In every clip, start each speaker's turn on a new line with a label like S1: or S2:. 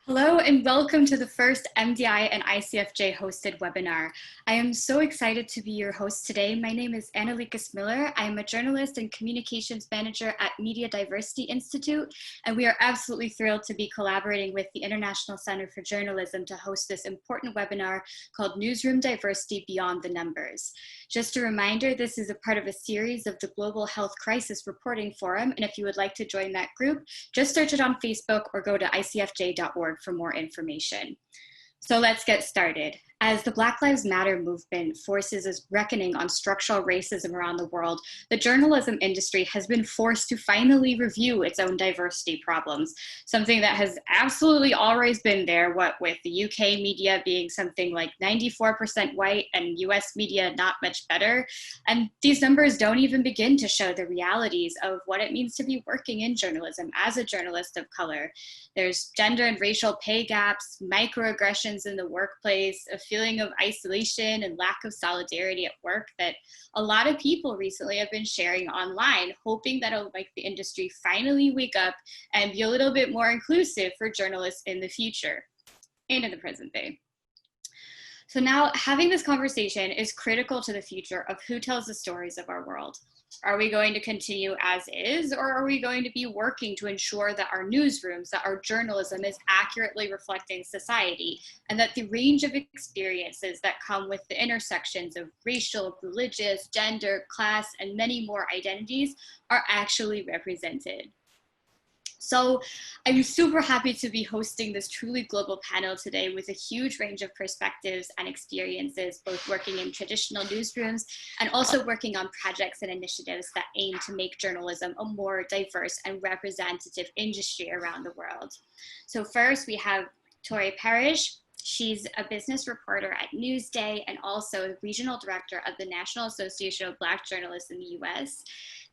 S1: Hello and welcome to the first MDI and ICFJ hosted webinar. I am so excited to be your host today. My name is Lekas. I am a journalist and communications manager at Media Diversity Institute, and we are absolutely thrilled to be collaborating with the International Center for Journalism to host this important webinar called Newsroom Diversity Beyond the Numbers. Just a reminder, this is a part of a series of the Global Health Crisis Reporting Forum, and if you would like to join that group, just search it on Facebook or go to icfj.org for more information. So let's get started. As the Black Lives Matter movement forces a reckoning on structural racism around the world, the journalism industry has been forced to finally review its own diversity problems, something that has absolutely always been there, what with the UK media being something like 94% white and US media not much better. And these numbers don't even begin to show the realities of what it means to be working in journalism as a journalist of color. There's gender and racial pay gaps, microaggressions in the workplace, a feeling of isolation and lack of solidarity at work that a lot of people recently have been sharing online, hoping that it'll make the industry finally wake up and be a little bit more inclusive for journalists in the future and in the present day. So now having this conversation is critical to the future of who tells the stories of our world. Are we going to continue as is, or are we going to be working to ensure that our newsrooms, that our journalism is accurately reflecting society, and that the range of experiences that come with the intersections of racial, religious, gender, class, and many more identities are actually represented? So I'm super happy to be hosting this truly global panel today with a huge range of perspectives and experiences, both working in traditional newsrooms and also working on projects and initiatives that aim to make journalism a more diverse and representative industry around the world. So first we have Tory Parrish. She's a business reporter at Newsday and also the regional director of the National Association of Black Journalists in the US.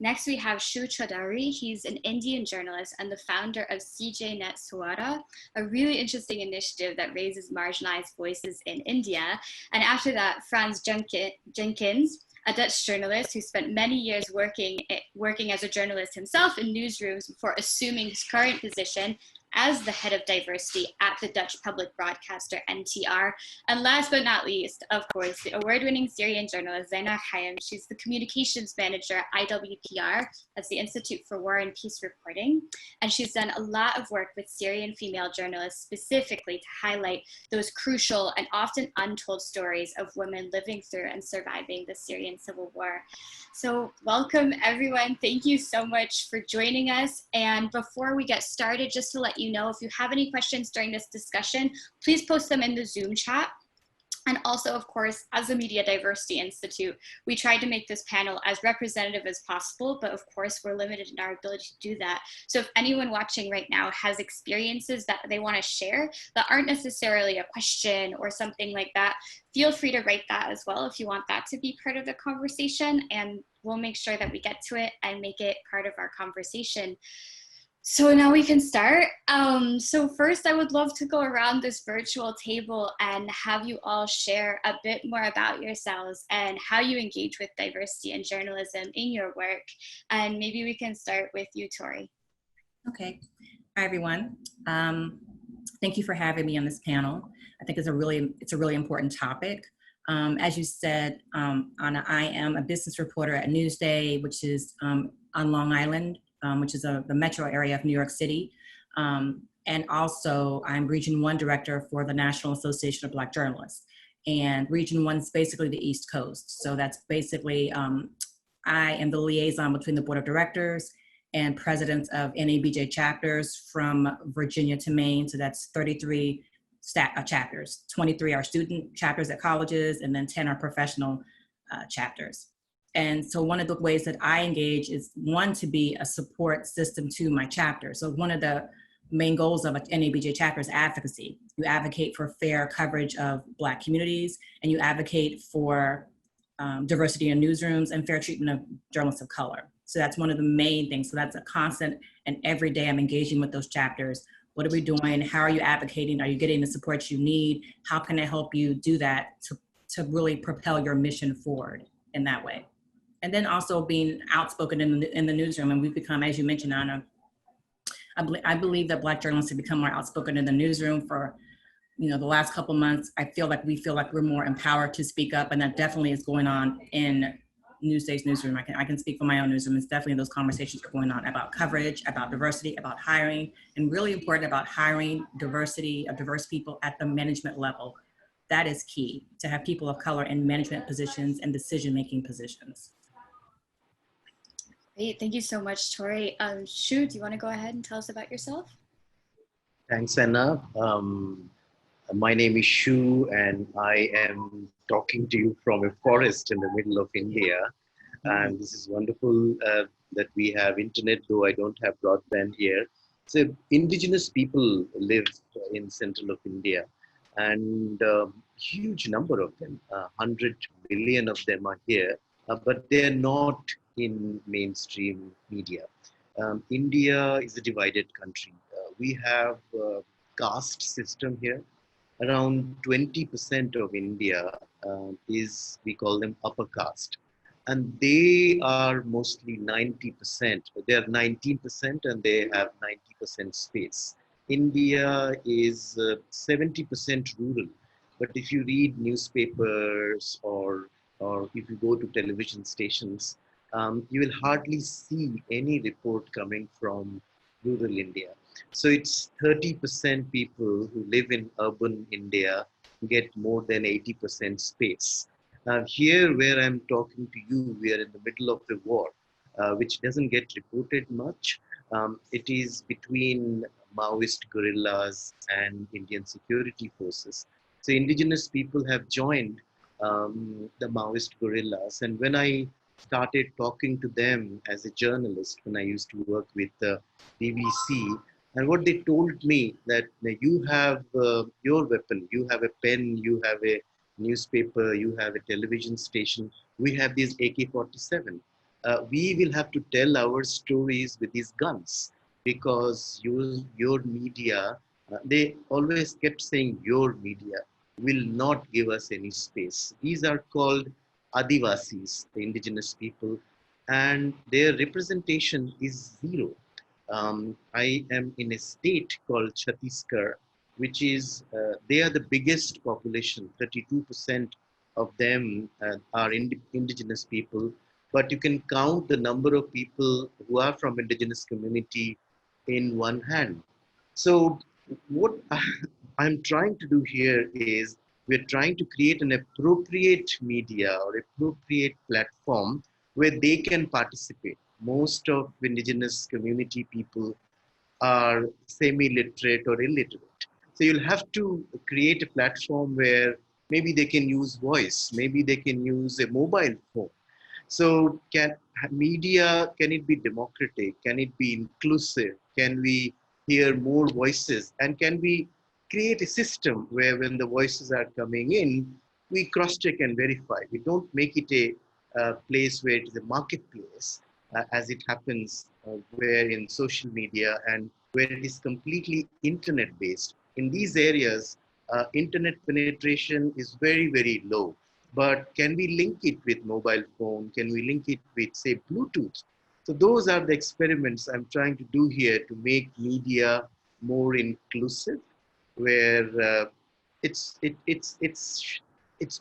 S1: Next, we have Choudhary. He's an Indian journalist and the founder of CGNet Swara, a really interesting initiative that raises marginalized voices in India. And after that, Frans Jennekens, a Dutch journalist who spent many years working as a journalist himself in newsrooms before assuming his current position as the head of diversity at the Dutch public broadcaster NTR. And last but not least, of course, the award-winning Syrian journalist Zaina Erhaim. She's the communications manager at IWPR, that's the Institute for War and Peace Reporting. And she's done a lot of work with Syrian female journalists specifically to highlight those crucial and often untold stories of women living through and surviving the Syrian civil war. So welcome everyone. Thank you so much for joining us. And before we get started, just to let you know, if you have any questions during this discussion, please post them in the Zoom chat. And also, of course, as a Media Diversity Institute, we tried to make this panel as representative as possible, but of course, we're limited in our ability to do that. So if anyone watching right now has experiences that they want to share that aren't necessarily a question or something like that, feel free to write that as well if you want that to be part of the conversation, and we'll make sure that we get to it and make it part of our conversation. So now we can start. So first, I would love to go around this virtual table and have you all share a bit more about yourselves and how you engage with diversity and journalism in your work. And maybe we can start with you, Tory.
S2: Okay. Hi, everyone. Thank you for having me on this panel. I think it's a really important topic. As you said, Anna, I am a business reporter at Newsday, which is on Long Island, which is the metro area of New York City. And also I'm Region 1 director for the National Association of Black Journalists. And Region 1 is basically the East Coast. So that's basically, I am the liaison between the board of directors and presidents of NABJ chapters from Virginia to Maine. So that's 33 chapters. 23 are student chapters at colleges, and then 10 are professional chapters. And so one of the ways that I engage is, one, to be a support system to my chapter. So one of the main goals of an NABJ chapter is advocacy. You advocate for fair coverage of Black communities, and you advocate for diversity in newsrooms and fair treatment of journalists of color. So that's one of the main things. So that's a constant, and every day I'm engaging with those chapters. What are we doing? How are you advocating? Are you getting the support you need? How can I help you do that to really propel your mission forward in that way? And then also being outspoken in the newsroom. And we've become, as you mentioned, Anna, I believe that Black journalists have become more outspoken in the newsroom for, the last couple months. We feel like we're more empowered to speak up, and that definitely is going on in Newsday's newsroom. I can speak for my own newsroom. It's definitely those conversations are going on about coverage, about diversity, about hiring, and really important about hiring diversity of diverse people at the management level. That is key, to have people of color in management positions and decision-making positions.
S1: Great, thank you so much, Tory. Shu, do you want to go ahead and tell us about yourself?
S3: Thanks, Anna. My name is Shu, and I am talking to you from a forest in the middle of India. And this is wonderful that we have internet, though I don't have broadband here. So indigenous people live in central of India, and huge number of them, 100 million of them are here, but they're not in mainstream media. India is a divided country. We have a caste system here. Around 20% of India is, we call them upper caste. And they are mostly 90%. They are 19% and they have 90% space. India is 70% rural. But if you read newspapers or if you go to television stations, you will hardly see any report coming from rural India. So it's 30% people who live in urban India get more than 80% space. Here where I'm talking to you, we are in the middle of the war, which doesn't get reported much. It is between Maoist guerrillas and Indian security forces. So indigenous people have joined the Maoist guerrillas. And when I started talking to them as a journalist, when I used to work with the BBC, and what they told me that you have your weapon, you have a pen, you have a newspaper, you have a television station, we have these AK-47. We will have to tell our stories with these guns because your media, they always kept saying your media will not give us any space. These are called Adivasis, the indigenous people, and their representation is zero. I am in a state called Chhattisgarh, which is, they are the biggest population, 32% of them are indigenous people, but you can count the number of people who are from indigenous community in one hand. So what I'm trying to do here is we're trying to create an appropriate media or appropriate platform where they can participate. Most of indigenous community people are semi-literate or illiterate. So you'll have to create a platform where maybe they can use voice, maybe they can use a mobile phone. So can it be democratic? Can it be inclusive? Can we hear more voices? And can we create a system where when the voices are coming in, we cross-check and verify. We don't make it a place where it is a marketplace, as it happens where in social media and where it is completely internet-based. In these areas, internet penetration is very, very low. But can we link it with mobile phone? Can we link it with, say, Bluetooth? So those are the experiments I'm trying to do here to make media more inclusive, where it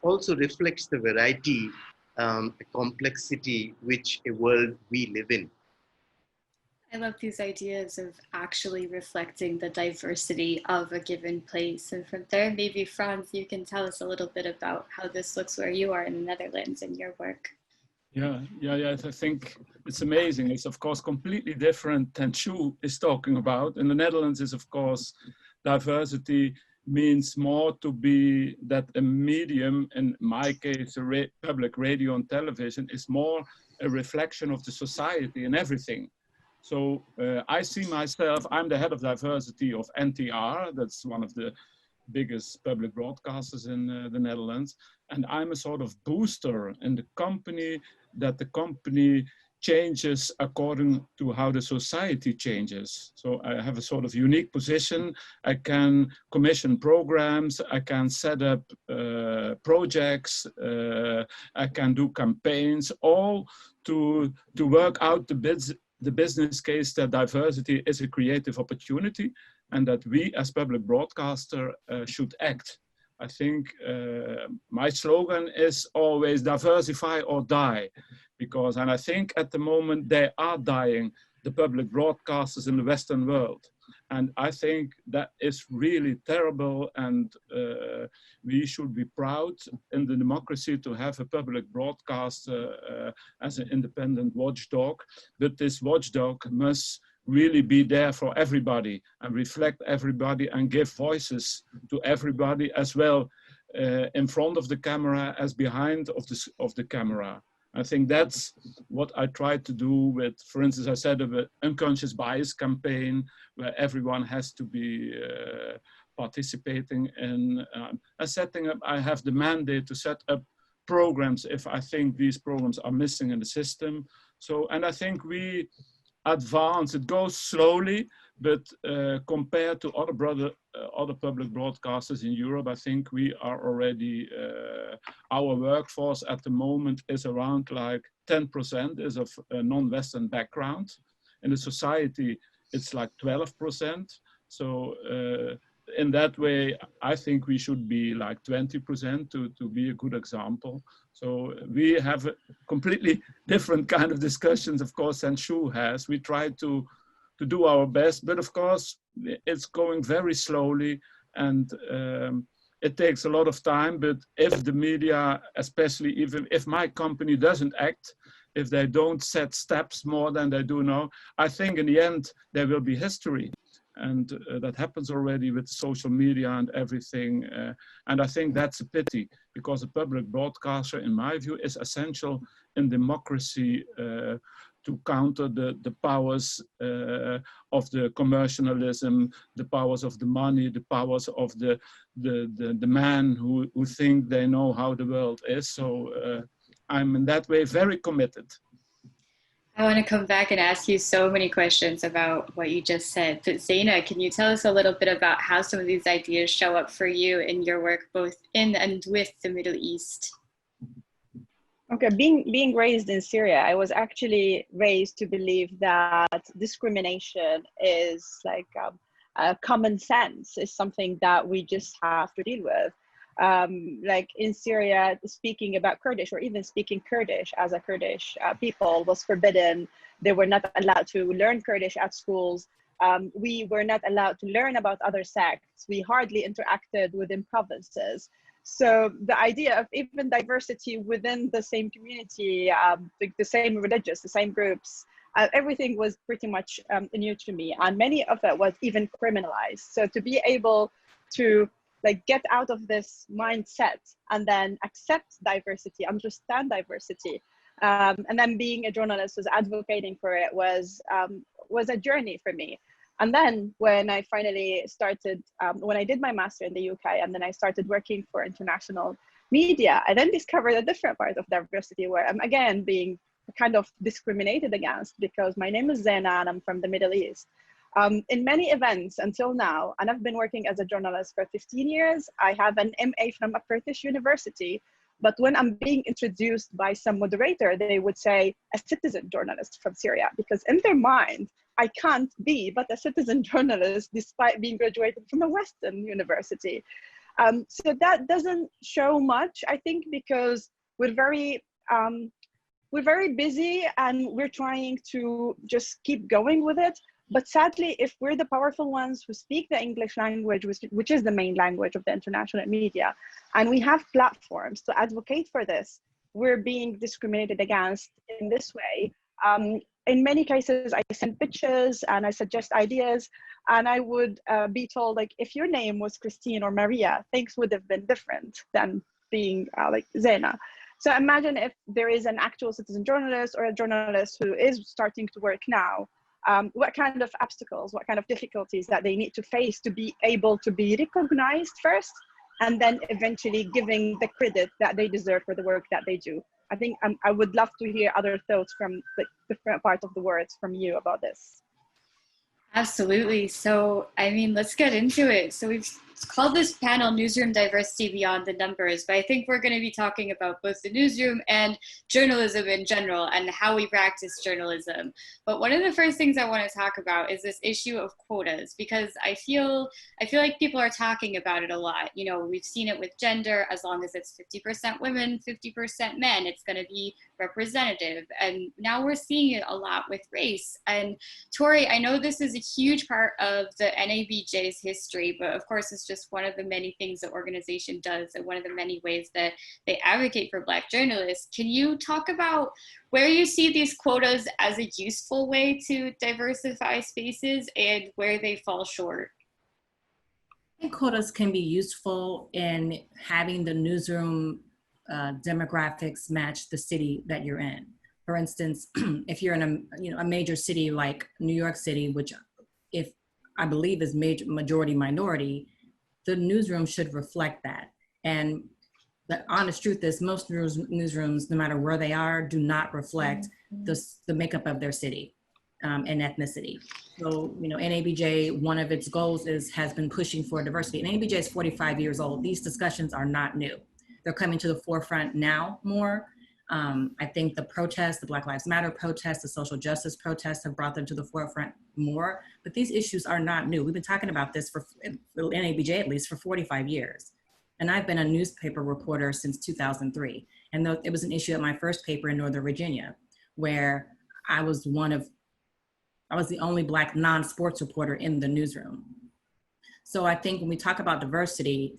S3: also reflects the variety, the complexity which a world we live in.
S1: I love these ideas of actually reflecting the diversity of a given place. And from there, maybe Frans, you can tell us a little bit about how this looks where you are in the Netherlands in your work.
S4: Yeah, I think it's amazing. It's of course completely different than Shu is talking about. In the Netherlands is of course diversity means more to be that a medium, in my case, public radio and television, is more a reflection of the society and everything. So I see myself, I'm the head of diversity of NTR, that's one of the biggest public broadcasters in the Netherlands. And I'm a sort of booster in the company, that the company changes according to how the society changes. So I have a sort of unique position. I can commission programs, I can set up projects, I can do campaigns, all to work out the the business case that diversity is a creative opportunity and that we as public broadcaster should act. I think my slogan is always diversify or die, because, and I think at the moment they are dying, the public broadcasters in the Western world. And I think that is really terrible, and we should be proud in the democracy to have a public broadcaster as an independent watchdog, but this watchdog must really be there for everybody and reflect everybody and give voices to everybody as well, in front of the camera as behind of the camera. I think that's what I tried to do with, for instance, I said of an unconscious bias campaign where everyone has to be participating in setting up. I have the mandate to set up programs if I think these programs are missing in the system. So, and I think we advance, it goes slowly, but compared to other public broadcasters in Europe, I think we are already, our workforce at the moment is around like 10% is of a non-Western background. In the society, it's like 12%. So in that way, I think we should be like 20% to be a good example. So we have a completely different kind of discussions, of course, than Shu has. We try to do our best, but of course, it's going very slowly, and it takes a lot of time. But if the media, especially even if my company doesn't act, if they don't set steps more than they do now, I think in the end, there will be history. And that happens already with social media and everything. And I think that's a pity, because a public broadcaster, in my view, is essential in democracy to counter the powers of the commercialism, the powers of the money, the powers of the man who think they know how the world is. So I'm in that way very committed.
S1: I want to come back and ask you so many questions about what you just said. But Zaina, can you tell us a little bit about how some of these ideas show up for you in your work, both in and with the Middle East?
S5: Okay, being raised in Syria, I was actually raised to believe that discrimination is like common sense, is something that we just have to deal with. Like in Syria, speaking about Kurdish or even speaking Kurdish as a Kurdish people was forbidden. They were not allowed to learn Kurdish at schools. We were not allowed to learn about other sects. We hardly interacted within provinces. So the idea of even diversity within the same community, the same religious, the same groups, everything was pretty much new to me, and many of it was even criminalized. So to be able to like get out of this mindset and then accept diversity, understand diversity, and then being a journalist, was advocating for it, was a journey for me. And then when I finally started, when I did my master in the UK, and then I started working for international media, I then discovered a different part of diversity where I'm again being kind of discriminated against, because my name is Zaina and I'm from the Middle East. In many events until now, and I've been working as a journalist for 15 years, I have an MA from a British university, but when I'm being introduced by some moderator, they would say a citizen journalist from Syria, because in their mind, I can't be but a citizen journalist despite being graduated from a Western university. So that doesn't show much, I think, because we're very busy and we're trying to just keep going with it. But sadly, if we're the powerful ones who speak the English language, which is the main language of the international media, and we have platforms to advocate for this, we're being discriminated against in this way. In many cases, I send pitches and I suggest ideas, and I would be told, like, if your name was Christine or Maria, things would have been different than being like Zaina. So imagine if there is an actual citizen journalist or a journalist who is starting to work now, what kind of obstacles, what kind of difficulties that they need to face to be able to be recognized first, and then eventually giving the credit that they deserve for the work that they do. I think I would love to hear other thoughts from the different parts of the world from you about this.
S1: Absolutely. So, I mean, let's get into it. So we've called this panel Newsroom Diversity Beyond the Numbers, but I think we're going to be talking about both the newsroom and journalism in general and how we practice journalism. But one of the first things I want to talk about is this issue of quotas, because I feel like people are talking about it a lot. You know, we've seen it with gender. As long as it's 50% women, 50% men, it's going to be representative. And now we're seeing it a lot with race. And Tory, I know this is a huge part of the NABJ's history, but of course it's just one of the many things the organization does and one of the many ways that they advocate for Black journalists. Can you talk about where you see these quotas as a useful way to diversify spaces and where they fall short?
S2: I think quotas can be useful in having the newsroom demographics match the city that you're in. For instance, if you're in a major city like New York City, which if I believe is majority minority, the newsroom should reflect that. And the honest truth is most newsrooms, no matter where they are, do not reflect the makeup of their city and ethnicity. So, you know, NABJ, one of its goals has been pushing for diversity. And NABJ is 45 years old. These discussions are not new. They're coming to the forefront now more. I think the protests, the Black Lives Matter protests, the social justice protests have brought them to the forefront more, but these issues are not new. We've been talking about this for NABJ at least for 45 years. And I've been a newspaper reporter since 2003. And it was an issue at my first paper in Northern Virginia, where I was the only Black non-sports reporter in the newsroom. So I think when we talk about diversity,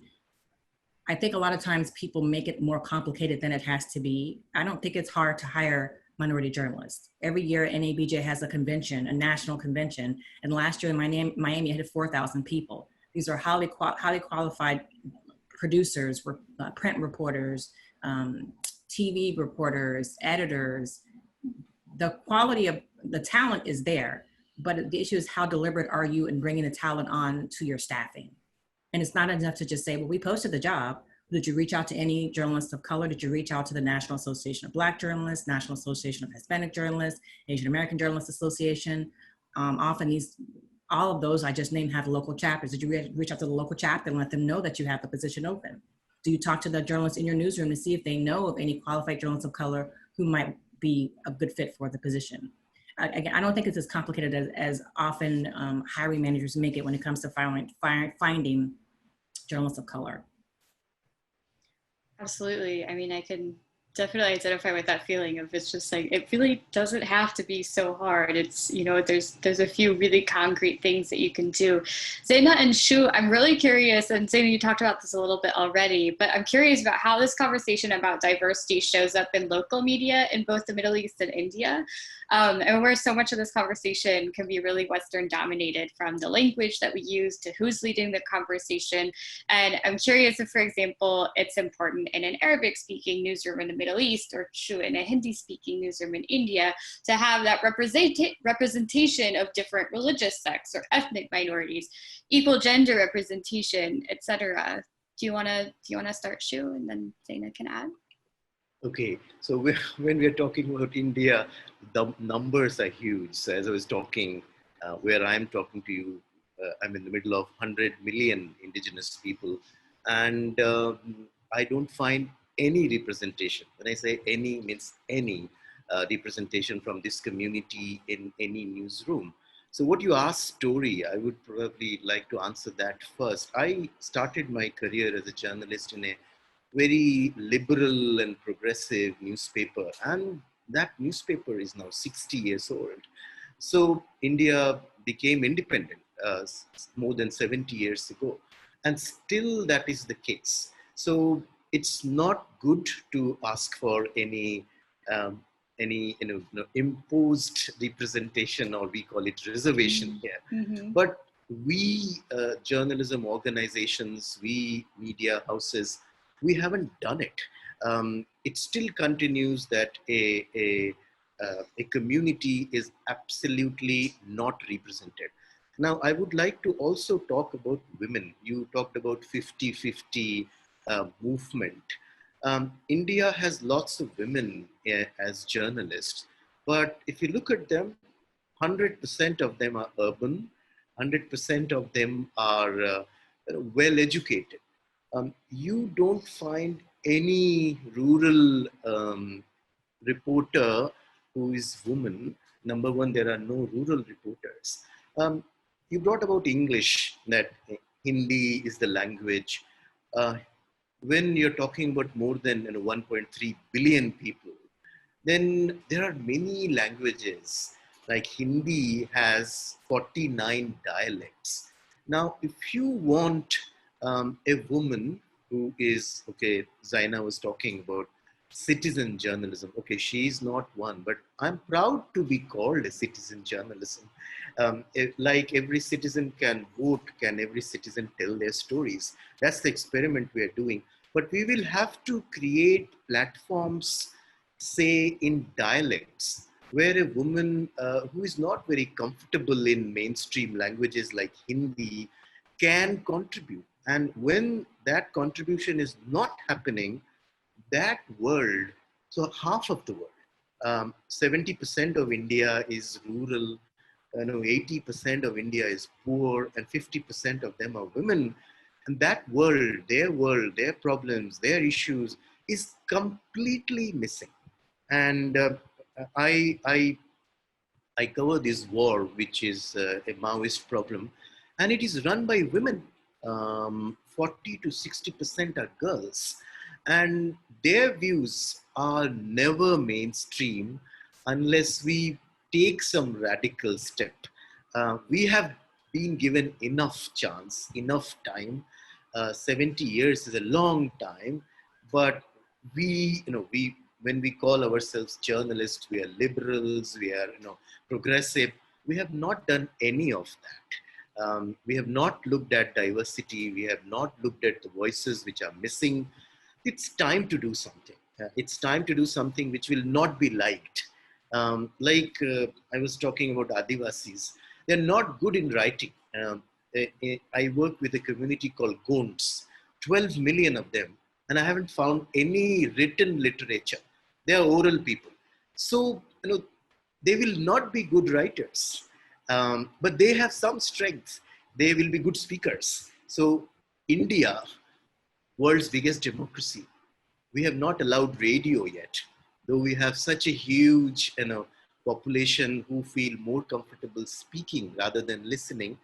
S2: I think a lot of times people make it more complicated than it has to be. I don't think it's hard to hire minority journalists. Every year NABJ has a convention, a national convention, and last year in Miami had 4,000 people. These are highly qualified producers, print reporters, TV reporters, editors. The quality of the talent is there, but the issue is how deliberate are you in bringing the talent on to your staffing? And it's not enough to just say, well, we posted the job. Did you reach out to any journalists of color? Did you reach out to the National Association of Black Journalists, National Association of Hispanic Journalists, Asian American Journalists Association? Often all of those I just named have local chapters. Did you reach out to the local chapter and let them know that you have the position open? Do you talk to the journalists in your newsroom to see if they know of any qualified journalists of color who might be a good fit for the position? Again, I don't think it's as complicated as often hiring managers make it when it comes to finding journalists of color.
S1: Absolutely. I mean, I can definitely identify with that feeling of it's just like, it really doesn't have to be so hard. It's, you know, there's a few really concrete things that you can do. Zaina and Shu, I'm really curious, and Zaina, you talked about this a little bit already, but I'm curious about how this conversation about diversity shows up in local media in both the Middle East and India. And where so much of this conversation can be really Western dominated, from the language that we use to who's leading the conversation. And I'm curious if, for example, it's important in an Arabic speaking newsroom in the Middle East, or in a Hindi speaking newsroom in India, to have that representation of different religious sects or ethnic minorities, equal gender representation, etc. Do you want to start, Shu, and then Zaina can add?
S3: Okay, so when we're talking about India, the numbers are huge. So as I was talking, where I'm talking to you, I'm in the middle of 100 million indigenous people, and I don't find any representation. When I say any, means any representation from this community in any newsroom. So what you asked, Tory, I would probably like to answer that first. I started my career as a journalist in a very liberal and progressive newspaper, and that newspaper is now 60 years old. So India became independent more than 70 years ago, and still that is the case. So it's not good to ask for any imposed representation, or we call it reservation here.
S1: Mm-hmm.
S3: But we journalism organizations, we media houses, we haven't done it. It still continues that a community is absolutely not represented. Now, I would like to also talk about women. You talked about 50-50 movement. India has lots of women as journalists, but if you look at them, 100% of them are urban, 100% of them are well educated. You don't find any rural reporter who is woman. Number one, there are no rural reporters. You brought about English, that Hindi is the language. Uh, when you're talking about more than 1.3 billion people, then there are many languages. Like Hindi has 49 dialects. Now, if you want a woman who is, okay, Zaina was talking about citizen journalism. Okay, she's not one, but I'm proud to be called a citizen journalism. Like every citizen can vote, can every citizen tell their stories? That's the experiment we are doing. But we will have to create platforms, say in dialects, where a woman who is not very comfortable in mainstream languages like Hindi can contribute. And when that contribution is not happening, that world, so half of the world, 70% of India is rural, 80% of India is poor, and 50% of them are women. And that world, their problems, their issues is completely missing. And I cover this war, which is a Maoist problem, and it is run by women. 40 to 60% are girls, and their views are never mainstream unless we take some radical step. We have been given enough chance, enough time. 70 years is a long time, but we when we call ourselves journalists, we are liberals, we are progressive. We have not done any of that. We have not looked at diversity. We have not looked at the voices which are missing. It's time to do something. It's time to do something which will not be liked. I was talking about Adivasis. They're not good in writing. I work with a community called Gonds, 12 million of them, and I haven't found any written literature. They are oral people. So, they will not be good writers, but they have some strength. They will be good speakers. So, India, world's biggest democracy, we have not allowed radio yet, though we have such a huge population who feel more comfortable speaking rather than listening.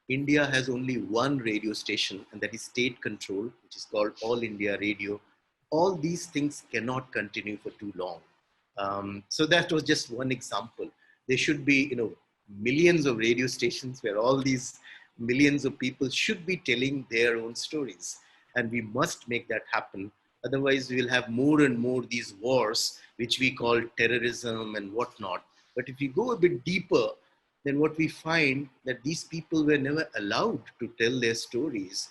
S3: India has only one radio station, and that is state controlled, which is called All India Radio. All these things cannot continue for too long. So that was just one example. There should be millions of radio stations where all these millions of people should be telling their own stories, and we must make that happen. Otherwise, we will have more and more these wars, which we call terrorism and whatnot. But if we go a bit deeper, then what we find that these people were never allowed to tell their stories.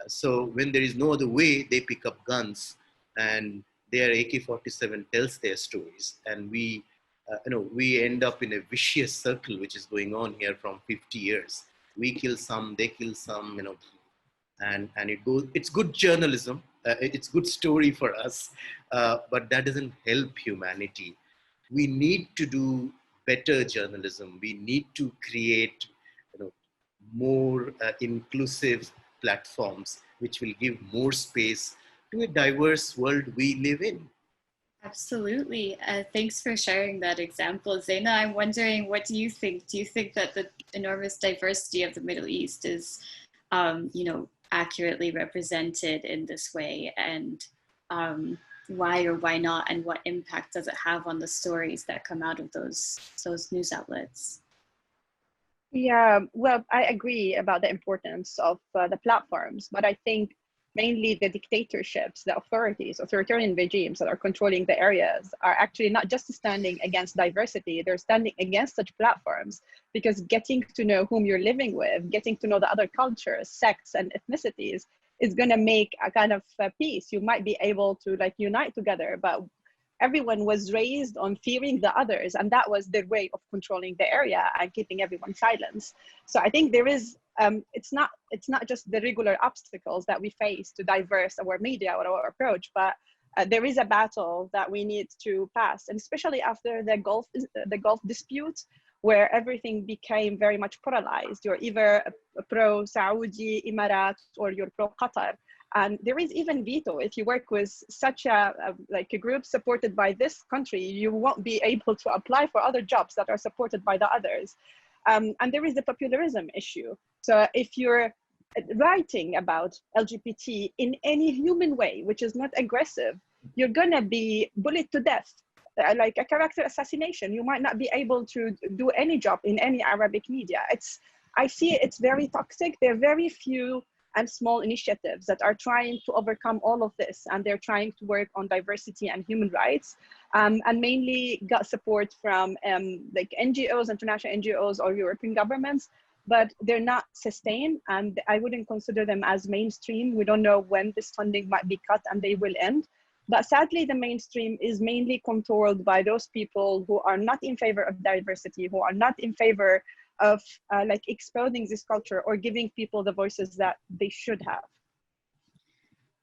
S3: So when there is no other way, they pick up guns, and their AK-47 tells their stories. And we end up in a vicious circle, which is going on here from 50 years. We kill some, they kill some, and it goes. It's good journalism. It's good story for us, but that doesn't help humanity. We need to do better journalism. We need to create more inclusive platforms, which will give more space to a diverse world we live in.
S1: Absolutely. Thanks for sharing that example. Zaina, I'm wondering, what do you think? Do you think that the enormous diversity of the Middle East is, accurately represented in this way? And why or why not? And what impact does it have on the stories that come out of those news outlets?
S5: Yeah, well, I agree about the importance of the platforms, but I think mainly the dictatorships, the authoritarian regimes that are controlling the areas are actually not just standing against diversity, they're standing against such platforms, because getting to know whom you're living with, getting to know the other cultures, sects, and ethnicities is going to make a kind of peace. You might be able to unite together, but everyone was raised on fearing the others, and that was their way of controlling the area and keeping everyone silenced. So I think there is it's not just the regular obstacles that we face to diverse our media or our approach, but there is a battle that we need to pass, and especially after the Gulf dispute, where everything became very much polarized. You're either pro-Saudi, Emirates, or you're pro-Qatar. And there is even veto. If you work with such a group supported by this country, you won't be able to apply for other jobs that are supported by the others. And there is the popularism issue. So if you're writing about LGBT in any human way, which is not aggressive, you're gonna be bullied to death. Like a character assassination. You might not be able to do any job in any Arabic media. I see it's very toxic. There are very few and small initiatives that are trying to overcome all of this, and they're trying to work on diversity and human rights, and mainly got support from like NGOs, international NGOs, or European governments, but they're not sustained, and I wouldn't consider them as mainstream. We don't know when this funding might be cut and they will end. But sadly, the mainstream is mainly controlled by those people who are not in favor of diversity, who are not in favor of like exposing this culture or giving people the voices that they should have.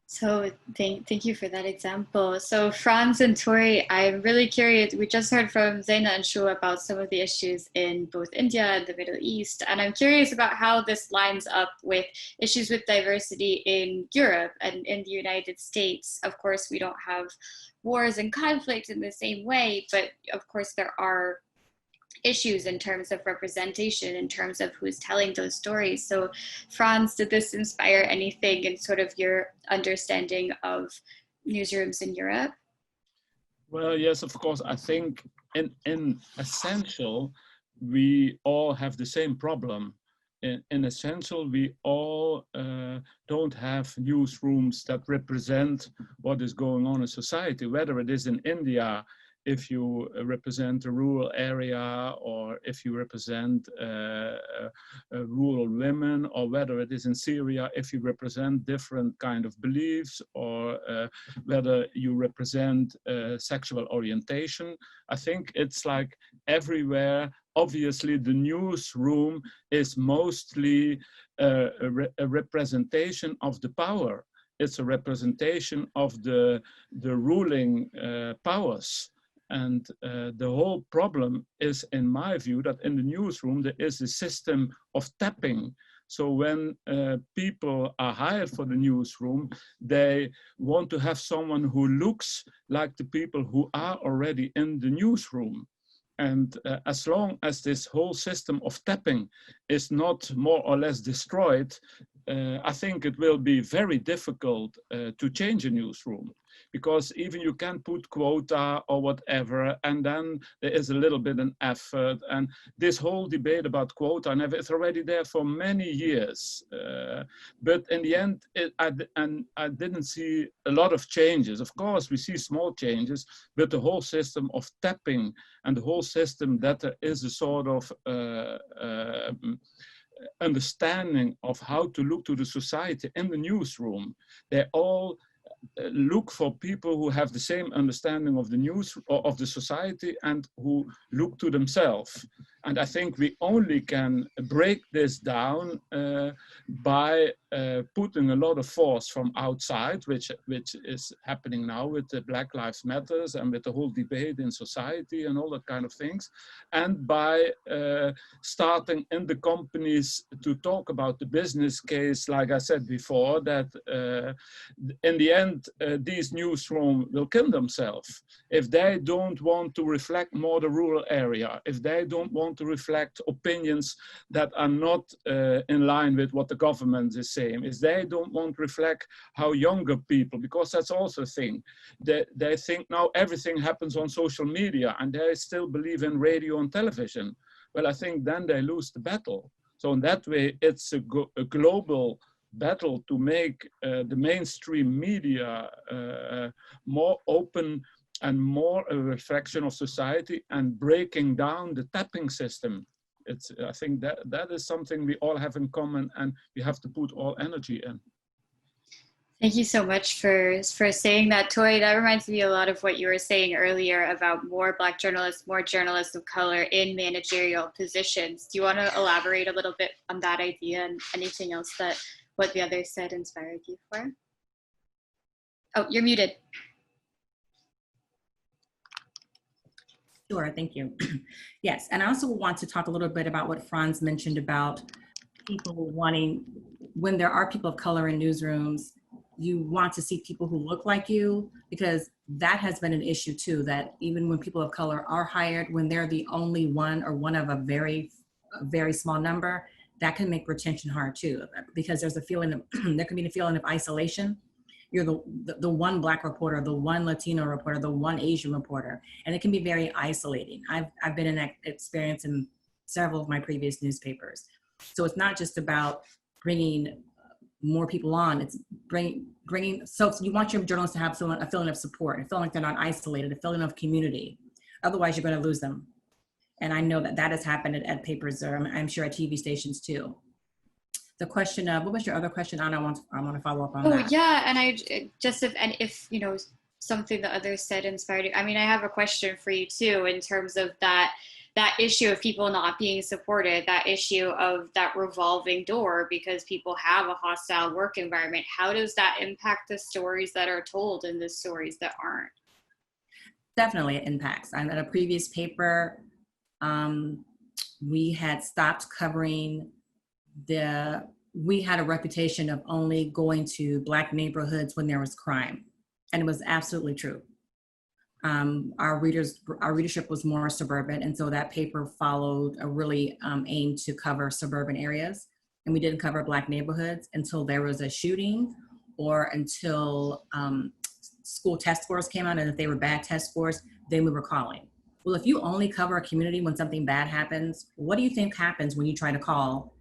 S1: So thank you for that example. So Frans and Tory, I'm really curious. We just heard from Zaina and Shu about some of the issues in both India and the Middle East. And I'm curious about how this lines up with issues with diversity in Europe and in the United States. Of course, we don't have wars and conflict in the same way, but of course there are issues in terms of representation, in terms of who's telling those stories. So Frans, did this inspire anything in sort of your understanding of newsrooms in Europe?
S4: Well, yes, of course. I think in essential, we all have the same problem. In essential, we all don't have newsrooms that represent what is going on in society, whether it is in India, if you represent a rural area, or if you represent rural women, or whether it is in Syria, if you represent different kind of beliefs, or whether you represent sexual orientation. I think it's like everywhere. Obviously, the newsroom is mostly a representation of the power. It's a representation of the ruling powers. And the whole problem is, in my view, that in the newsroom, there is a system of tapping. So when people are hired for the newsroom, they want to have someone who looks like the people who are already in the newsroom. And as long as this whole system of tapping is not more or less destroyed, I think it will be very difficult to change a newsroom, because even you can put quota or whatever, and then there is a little bit an effort. And this whole debate about quota and it's already there for many years. But in the end, I didn't see a lot of changes. Of course, we see small changes, but the whole system of tapping and the whole system that there is a sort of understanding of how to look to the society in the newsroom. They all look for people who have the same understanding of the news or of the society and who look to themselves. And I think we only can break this down by putting a lot of force from outside, which is happening now with the Black Lives Matters and with the whole debate in society and all that kind of things, and by starting in the companies to talk about the business case, like I said before, that in the end, these newsrooms will kill themselves if they don't want to reflect more the rural area, if they don't want to reflect opinions that are not in line with what the government is saying, if they don't want to reflect how younger people, because that's also a thing, they think now everything happens on social media and they still believe in radio and television. Well, I think then they lose the battle. So in that way, it's a global battle to make the mainstream media more open and more a reflection of society and breaking down the tapping system. I think that is something we all have in common and we have to put all energy in.
S1: Thank you so much for saying that, Tory. That reminds me a lot of what you were saying earlier about more Black journalists, more journalists of color in managerial positions. Do you want to elaborate a little bit on that idea and anything else that what the others said inspired you for? Oh, you're muted.
S2: Sure, thank you. Yes, and I also want to talk a little bit about what Frans mentioned about people wanting, when there are people of color in newsrooms, you want to see people who look like you, because that has been an issue too, that even when people of color are hired, when they're the only one or one of a very small number, that can make retention hard too, because there's a feeling of, there can be a feeling of isolation. You're the one Black reporter, the one Latino reporter, the one Asian reporter, and it can be very isolating. I've been in that experience in several of my previous newspapers. So it's not just about bringing more people on, it's bringing, so you want your journalists to have a feeling of support, a feeling like they're not isolated, a feeling of community. Otherwise you're going to lose them. And I know that has happened at papers, or I'm sure at TV stations too. The question of, what was your other question, Anna? I want to follow up on that.
S1: Oh yeah, and if you know, something the others said inspired you. I mean, I have a question for you too, in terms of that issue of people not being supported, that issue of that revolving door because people have a hostile work environment. How does that impact the stories that are told and the stories that aren't?
S2: Definitely it impacts. I'm at a previous paper, we had stopped covering we had a reputation of only going to Black neighborhoods when there was crime. And it was absolutely true. Our readership was more suburban. And so that paper followed a really aim to cover suburban areas. And we didn't cover Black neighborhoods until there was a shooting, or until school test scores came out. And if they were bad test scores, then we were calling. Well, if you only cover a community when something bad happens, what do you think happens when you try to call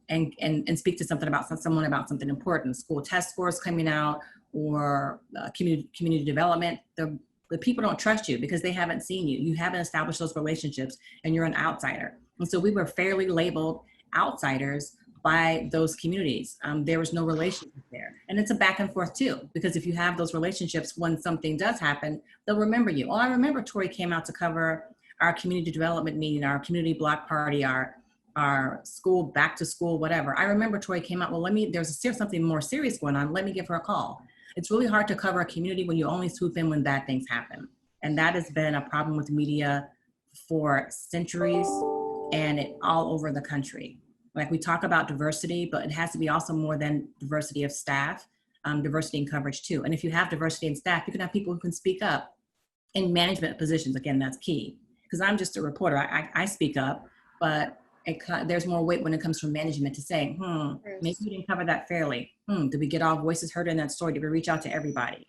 S2: and speak to someone about something important? School test scores coming out, or community development. The people don't trust you because they haven't seen you. You haven't established those relationships, and you're an outsider. And so we were fairly labeled outsiders by those communities. There was no relationship there. And it's a back and forth too, because if you have those relationships, when something does happen, they'll remember you. Oh, I remember Tory came out to cover our community development meeting, our community block party, our school, back to school, whatever. I remember Tory came out, well, there's something more serious going on. Let me give her a call. It's really hard to cover a community when you only swoop in when bad things happen. And that has been a problem with media for centuries, and all over the country. Like, we talk about diversity, but it has to be also more than diversity of staff, diversity in coverage too. And if you have diversity in staff, you can have people who can speak up in management positions. Again, that's key. Because I'm just a reporter, I speak up, but there's more weight when it comes from management to say, maybe we didn't cover that fairly. Did we get all voices heard in that story? Did we reach out to everybody?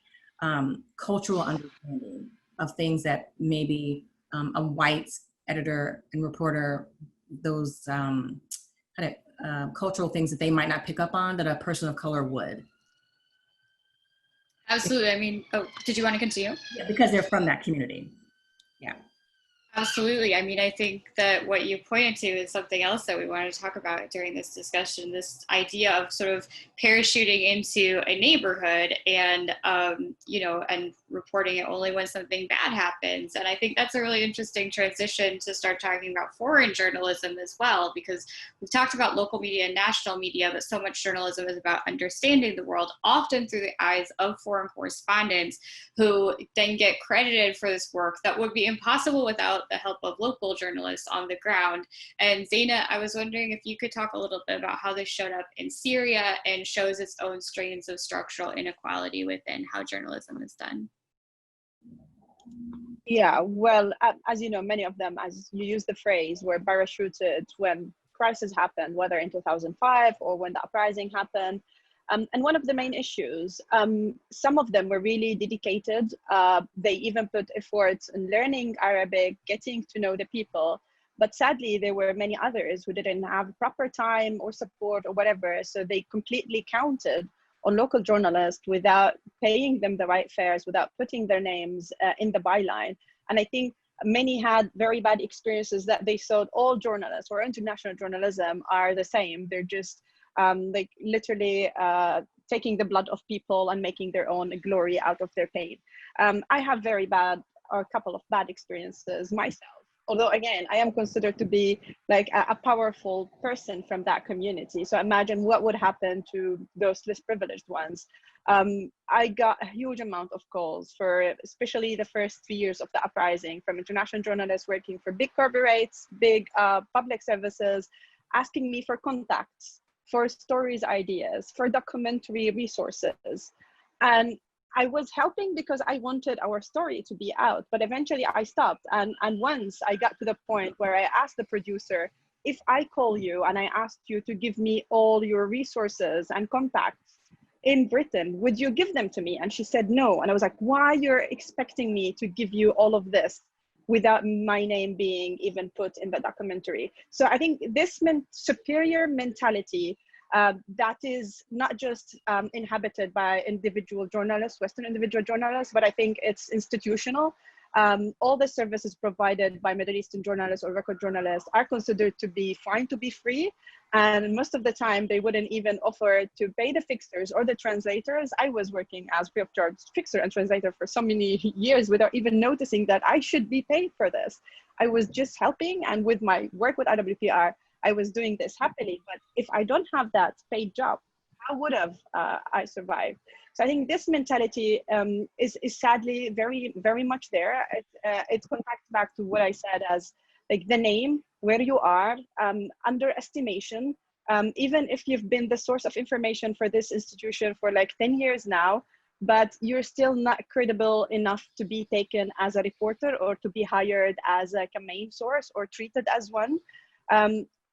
S2: Cultural understanding of things that maybe a white editor and reporter, those cultural things that they might not pick up on that a person of color would.
S1: Absolutely. I mean, did you want to continue?
S2: Yeah, because they're from that community. Yeah.
S1: Absolutely. I mean, I think that what you pointed to is something else that we wanted to talk about during this discussion, this idea of sort of parachuting into a neighborhood and, and reporting it only when something bad happens. And I think that's a really interesting transition to start talking about foreign journalism as well, because we've talked about local media and national media, but so much journalism is about understanding the world, often through the eyes of foreign correspondents who then get credited for this work that would be impossible without the help of local journalists on the ground. And Zaina, I was wondering if you could talk a little bit about how this showed up in Syria and shows its own strains of structural inequality within how journalism is done.
S5: Yeah, well, as you know, many of them, as you use the phrase, were parachuted when crisis happened, whether in 2005 or when the uprising happened. And one of the main issues, some of them were really dedicated. They even put efforts in learning Arabic, getting to know the people. But sadly, there were many others who didn't have proper time or support or whatever. So they completely counted on local journalists without paying them the right fares, without putting their names in the byline. And I think many had very bad experiences that they thought all journalists or international journalism are the same. They're just like literally taking the blood of people and making their own glory out of their pain. I have very bad, or a couple of bad experiences myself. although again, I am considered to be like a powerful person from that community. So imagine what would happen to those less privileged ones. I got a huge amount of calls for especially the first 3 years of the uprising from international journalists working for big corporates, big public services, asking me for contacts, for stories ideas, for documentary resources. And I was helping because I wanted our story to be out, but eventually I stopped. And once I got to the point where I asked the producer, if I call you and I asked you to give me all your resources and contacts in Britain, would you give them to me? And she said no. And I was like, why you're expecting me to give you all of this without my name being even put in the documentary? So I think this superior mentality that is not just inhabited by individual journalists, Western individual journalists, but I think it's institutional. All the services provided by Middle Eastern journalists or record journalists are considered to be fine to be free. And most of the time, they wouldn't even offer to pay the fixers or the translators. I was working as free of charge fixer and translator for so many years without even noticing that I should be paid for this. I was just helping, and with my work with IWPR, I was doing this happily. But if I don't have that paid job, how would have I survived? So I think this mentality is sadly very, very much there. It contacts back to what I said as like the name, where you are, underestimation. Even if you've been the source of information for this institution for like 10 years now, but you're still not credible enough to be taken as a reporter or to be hired as like a main source or treated as one.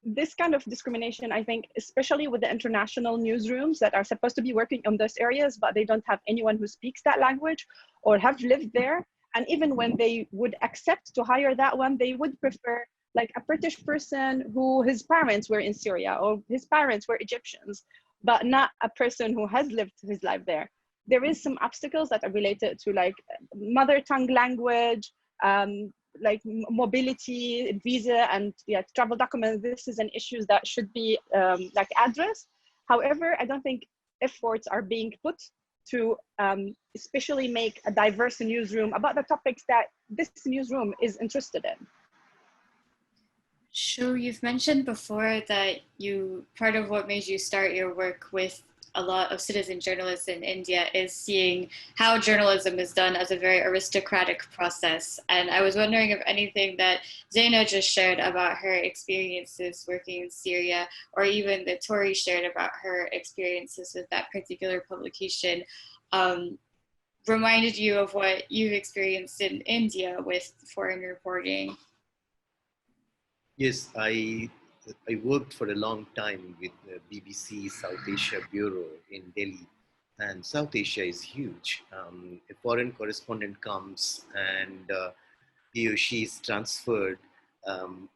S5: This kind of discrimination, I think, especially with the international newsrooms that are supposed to be working on those areas, but they don't have anyone who speaks that language or have lived there. And even when they would accept to hire that one, they would prefer like a British person who his parents were in Syria or his parents were Egyptians, but not a person who has lived his life there. There is some obstacles that are related to like mother tongue language, like mobility, visa, and travel documents. This is an issue that should be like addressed. However, I don't think efforts are being put to especially make a diverse newsroom about the topics that this newsroom is interested in.
S1: Shu, you've mentioned before that part of what made you start your work with a lot of citizen journalists in India is seeing how journalism is done as a very aristocratic process. And I was wondering if anything that Zaina just shared about her experiences working in Syria, or even that Tory shared about her experiences with that particular publication, reminded you of what you've experienced in India with foreign reporting.
S3: Yes, I worked for a long time with the BBC South Asia Bureau in Delhi, and South Asia is huge. A foreign correspondent comes and he or she is transferred.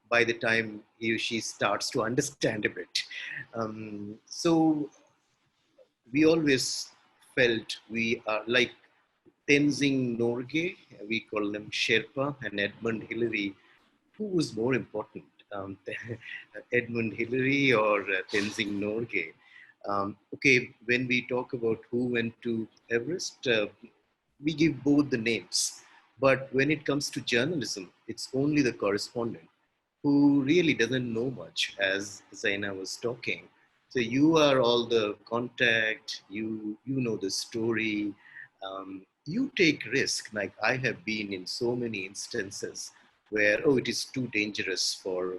S3: By the time he or she starts to understand a bit. So we always felt we are like Tenzing Norgay, we call them Sherpa, and Edmund Hillary. Who was more important, Edmund Hillary or Tenzing Norgay? Okay, when we talk about who went to Everest, we give both the names. But when it comes to journalism, it's only the correspondent who really doesn't know much, as Zaina was talking. So you are all the contact, you know the story, you take risk. Like I have been in so many instances where, oh, it is too dangerous for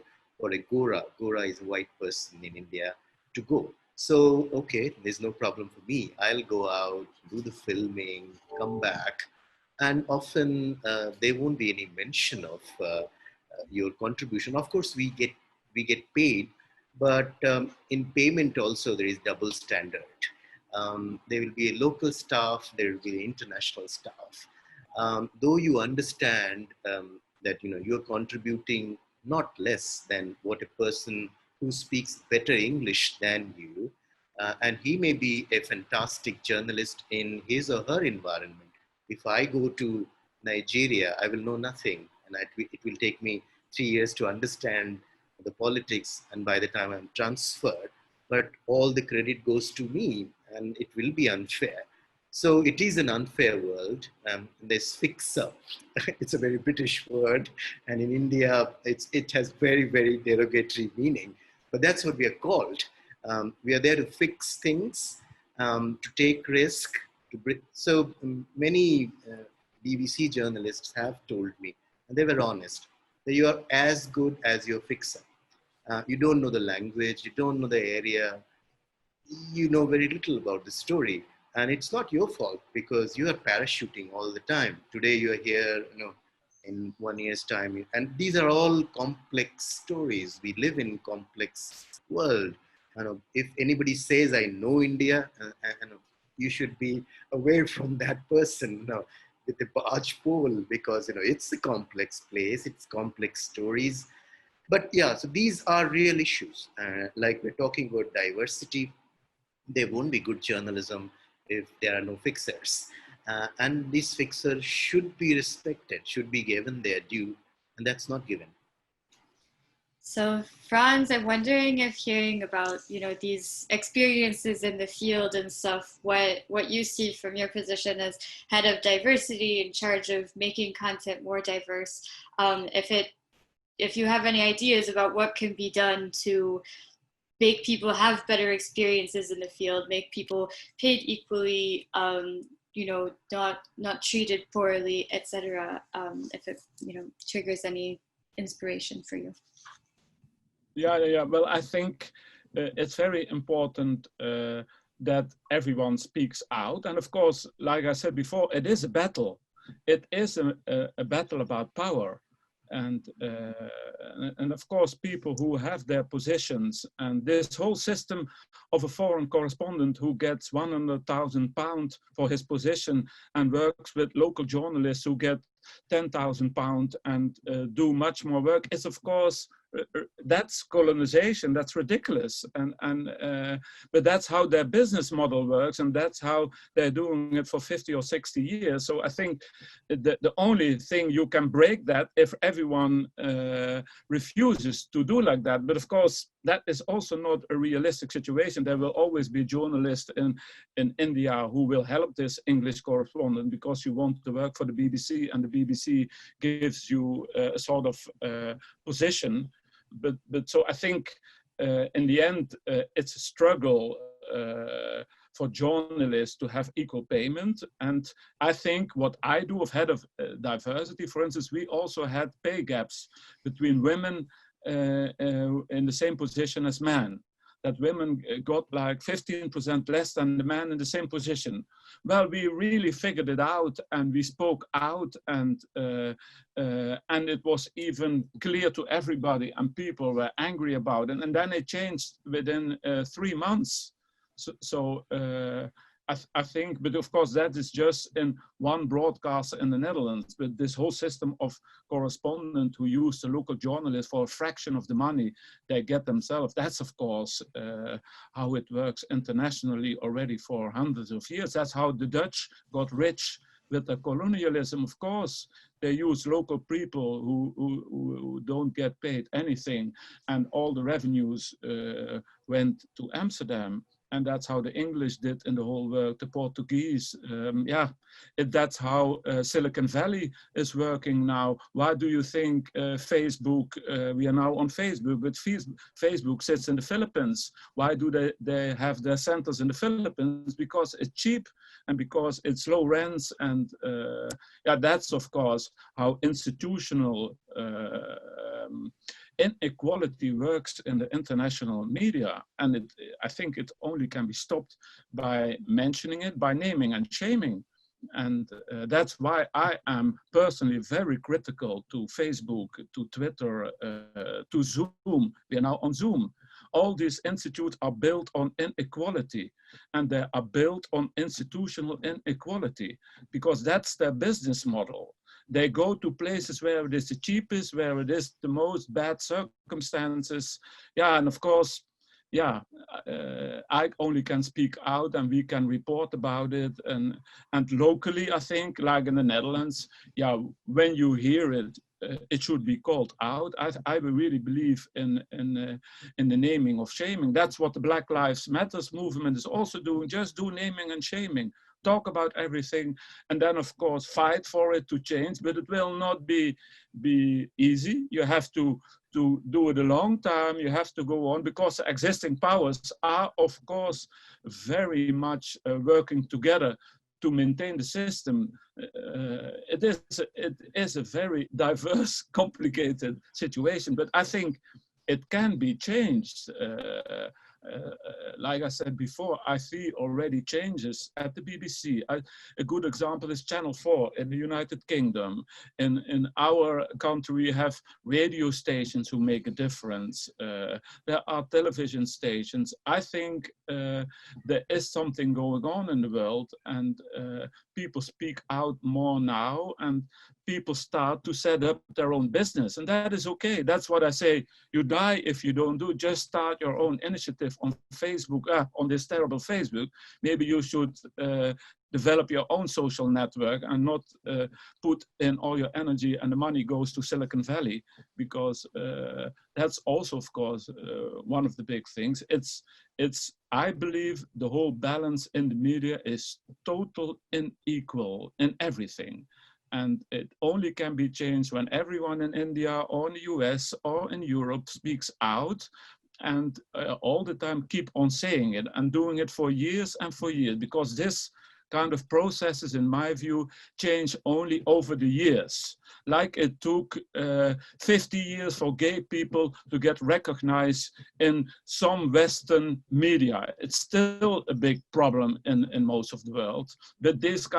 S3: a Gora is a white person in India, to go. So, okay, there's no problem for me. I'll go out, do the filming, come back. And often there won't be any mention of your contribution. Of course, we get paid, but in payment also there is double standard. There will be a local staff, there will be international staff. Though you understand that you're contributing not less than what a person who speaks better English than you, and he may be a fantastic journalist in his or her environment. If I go to Nigeria, I will know nothing, and it will take me 3 years to understand the politics, and by the time I'm transferred, but all the credit goes to me, and it will be unfair. So it is an unfair world. There's fixer. It's a very British word. And in India, it has very, very derogatory meaning. But that's what we are called. We are there to fix things, to take risk. So many BBC journalists have told me, and they were honest, that you are as good as your fixer. You don't know the language, you don't know the area, you know very little about the story. And it's not your fault because you are parachuting all the time. Today you are here, in 1 year's time. And these are all complex stories. We live in complex world. If anybody says, I know India, you should be away from that person with a barge pole, because it's a complex place, it's complex stories. But yeah, so these are real issues. Like we're talking about diversity, there won't be good journalism if there are no fixers. And these fixers should be respected, should be given their due, and that's not given.
S1: So Frans, I'm wondering if hearing about, these experiences in the field and stuff, what you see from your position as head of diversity in charge of making content more diverse, if you have any ideas about what can be done to make people have better experiences in the field, make people paid equally, not treated poorly, etc. If it, triggers any inspiration for you.
S4: Yeah. Well, I think it's very important that everyone speaks out. And of course, like I said before, it is a battle. It is a battle about power. And of course, people who have their positions, and this whole system of a foreign correspondent who gets £100,000 for his position and works with local journalists who get £10,000 and do much more work, is of course, that's colonization. That's ridiculous. But that's how their business model works, and that's how they're doing it for 50 or 60 years. So I think the only thing you can break that if everyone refuses to do like that. But of course, that is also not a realistic situation. There will always be journalists in India who will help this English correspondent because you want to work for the BBC, and the BBC gives you a sort of position. But so I think in the end, it's a struggle for journalists to have equal payment. And I think what I do of head of diversity, for instance, we also had pay gaps between women in the same position as men. That women got like 15% less than the man in the same position. Well, we really figured it out, and we spoke out, and it was even clear to everybody, and people were angry about it. And then it changed within 3 months. I think, but of course that is just in one broadcaster in the Netherlands, but this whole system of correspondent who use the local journalists for a fraction of the money they get themselves, that's of course how it works internationally already for hundreds of years. That's how the Dutch got rich with the colonialism. Of course, they use local people who don't get paid anything, and all the revenues went to Amsterdam. And that's how the English did in the whole world, the Portuguese. That's how Silicon Valley is working now. Why do you think Facebook, we are now on Facebook, but Facebook sits in the Philippines. Why do they have their centers in the Philippines? Because it's cheap and because it's low rents. And that's of course how institutional inequality works in the international media. And I think it only can be stopped by mentioning it, by naming and shaming. And that's why I am personally very critical to Facebook, to Twitter, to Zoom. We are now on Zoom. All these institutes are built on inequality, and they are built on institutional inequality because that's their business model. They go to places where it is the cheapest, where it is the most bad circumstances. Yeah, and of course, I only can speak out and we can report about it. And locally, I think, like in the Netherlands, when you hear it, it should be called out. I really believe in the naming of shaming. That's what the Black Lives Matter movement is also doing. Just do naming and shaming. talk about everything, and then of course fight for it to change, but it will not be easy. You have to do it a long time. You have to go on, because existing powers are of course very much working together to maintain the system. It is a very diverse, complicated situation, but I think it can be changed. Like I said before, I see already changes at the BBC. A good example is Channel 4 in the United Kingdom. In our country, we have radio stations who make a difference. There are television stations. I think there is something going on in the world, and people speak out more now, and people start to set up their own business, and that is okay. That's what I say. You die if you don't do. Just start your own initiative on Facebook, on this terrible Facebook. Maybe you should develop your own social network and not put in all your energy and the money goes to Silicon Valley, because that's also, of course, one of the big things. I believe the whole balance in the media is total unequal in everything. And it only can be changed when everyone in India or in the US or in Europe speaks out, and all the time keep on saying it and doing it for years and for years, because this kind of processes, in my view, change only over the years. Like it took 50 years for gay people to get recognized in some Western media. It's still a big problem in most of the world. But this